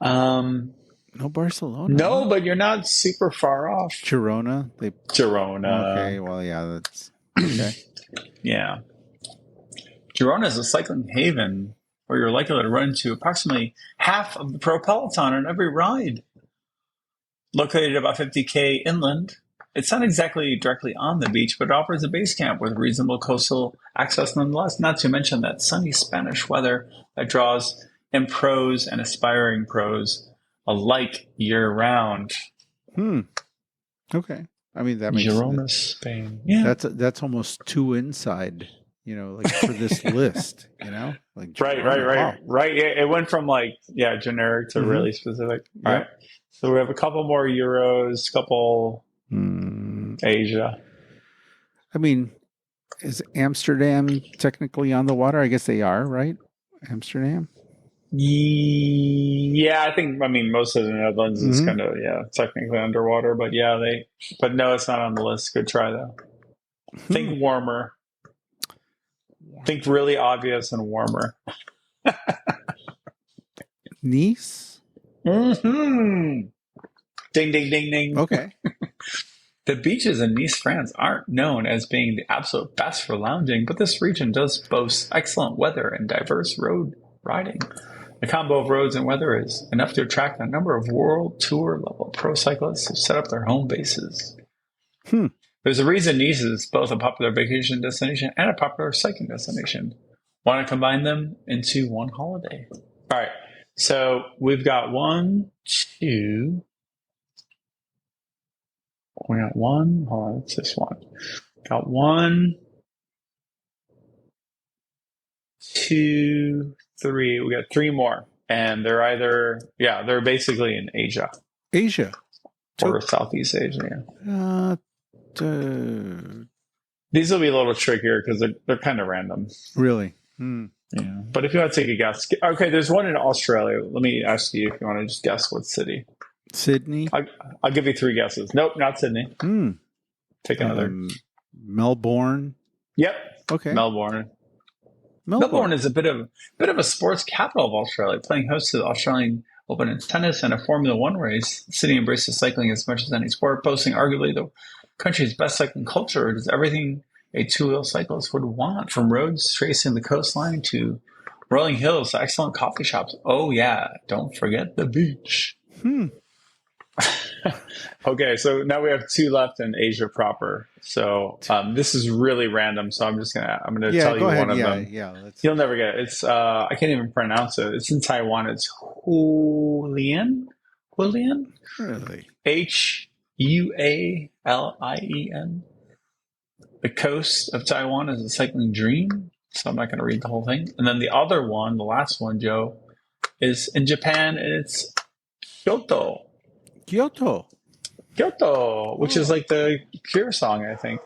No Barcelona. No, but you're not super far off. Girona. Girona. Okay, well, yeah, that's okay. Yeah. Girona is a cycling haven where you're likely to run into approximately half of the pro peloton on every ride. Located about 50K inland, it's not exactly directly on the beach, but it offers a base camp with reasonable coastal access nonetheless, not to mention that sunny Spanish weather that draws in pros and aspiring pros alike year-round. Okay. I mean, that makes Girona, Spain. Yeah. That's almost 2 inside, like for this list, like Right. Wow. Right. It went from generic to really specific. Yep. All right. So we have a couple more Euros, couple Asia. I mean, is Amsterdam technically on the water? I guess they are, right? Amsterdam? Yeah, most of the Netherlands is kind of, technically underwater, but but no, it's not on the list. Good try though. Think warmer. Think really obvious and warmer. Nice? Ding, ding, ding, ding. Okay. The beaches in Nice, France aren't known as being the absolute best for lounging, but this region does boast excellent weather and diverse road riding. The combo of roads and weather is enough to attract a number of World Tour level pro cyclists who set up their home bases. There's a reason Nice is both a popular vacation destination and a popular cycling destination. Want to combine them into one holiday? All right. So we've got one. Hold on, it's this one. Got 1, 2, 3. We got 3 more. And they're they're basically in Asia. Asia. Or Southeast Asia. These will be a little trickier because they're kind of random. Really? Yeah. But if you want to take a guess. Okay, there's one in Australia. Let me ask you if you want to just guess what city. Sydney? I'll give you 3 guesses. Nope, not Sydney. Take another. Melbourne? Yep. Okay. Melbourne is a bit of a sports capital of Australia, playing host to the Australian Open in tennis and a Formula One race. The city embraces cycling as much as any sport, boasting arguably the country's best cycling culture. It is everything a two-wheel cyclist would want, from roads tracing the coastline to rolling hills to excellent coffee shops. Oh yeah, don't forget the beach. Okay, so now we have 2 left in Asia proper. So this is really random. So I'm gonna tell you one of them. Yeah, you'll never get it. It's I can't even pronounce it. It's in Taiwan. It's Hualien. Really? Hualien. The coast of Taiwan is a cycling dream. So I'm not going to read the whole thing. And then the other one, the last one, Joe, is in Japan, and it's Kyoto. Kyoto, which is like the Cure song, I think.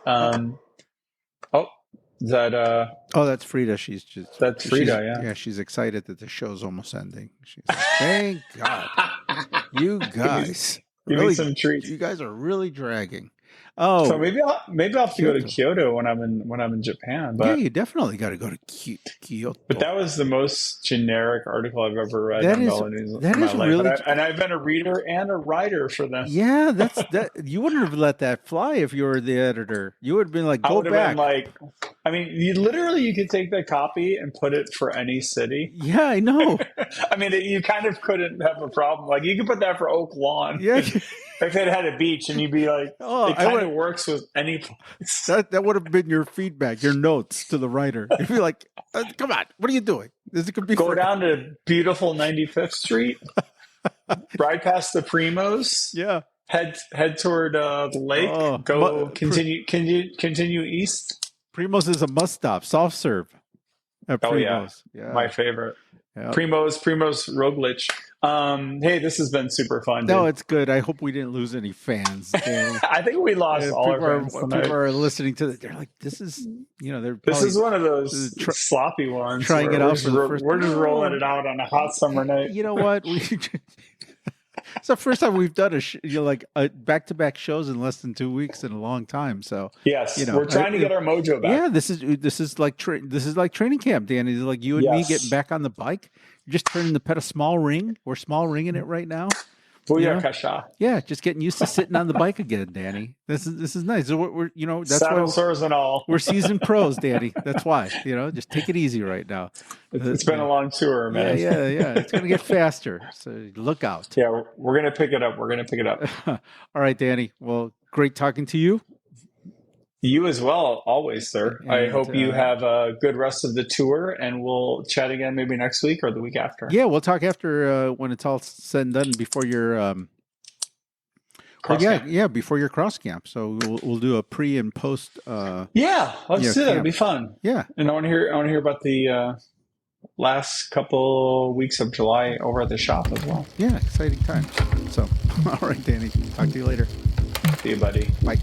that's Frida. That's Frida, yeah. She's excited that the show's almost ending. She's like, thank God. You guys. Give me some treats. You guys are really dragging. Oh, so maybe I'll have to go to Kyoto when I'm in Japan. But yeah, you definitely got to go to Kyoto. But that was the most generic article I've ever read in my life. Really, and I've been a reader and a writer for them. Yeah, that. You wouldn't have let that fly if you were the editor. You would have been like, go back. You could take that copy and put it for any city. Yeah, I know. You kind of couldn't have a problem. Like, you could put that for Oak Lawn. Yeah. If it had a beach, and you'd be like, it kind of works with any place. That would have been your feedback, your notes to the writer. You'd be like, come on, what are you doing? This could be down to beautiful 95th Street, ride past the Primos. Yeah. Head toward the lake. Continue east. Primos is a must stop. Soft serve. At Primos. Yeah, my favorite. Yep. Primos Roglic. Hey, this has been super fun. No, it's good. I hope we didn't lose any fans. I think we lost all our fans tonight. People are listening to it. They're like, this is, this is one of those sloppy ones. Trying it out for the first time. We're just rolling it out on a hot summer night. You know what? It's the first time we've done a back-to-back shows in less than 2 weeks in a long time. So yes, we're trying to get our mojo back. Yeah, this is like training camp, Danny. It's like you and me getting back on the bike. You're just turning the pedal small ring. We're small ringing it right now. Yeah, just getting used to sitting on the bike again, Danny. This is nice. So we're that's saddle sores and all. We're seasoned pros, Danny. That's why just take it easy right now. It's been a long tour, man. Yeah. It's gonna get faster, so look out. Yeah, we're gonna pick it up. All right, Danny. Well, great talking to you. You as well, always, sir. I And hope you have a good rest of the tour, and we'll chat again maybe next week or the week after. Yeah, we'll talk after when it's all said and done before your Cross camp. before your cross camp. So we'll do a pre and post. Yeah, let's do that. It'll camp. be fun. Yeah, and I want to hear about the last couple weeks of July over at the shop as well. Yeah, exciting times. So, all right, Danny. Talk to you later. See you, buddy. Bye.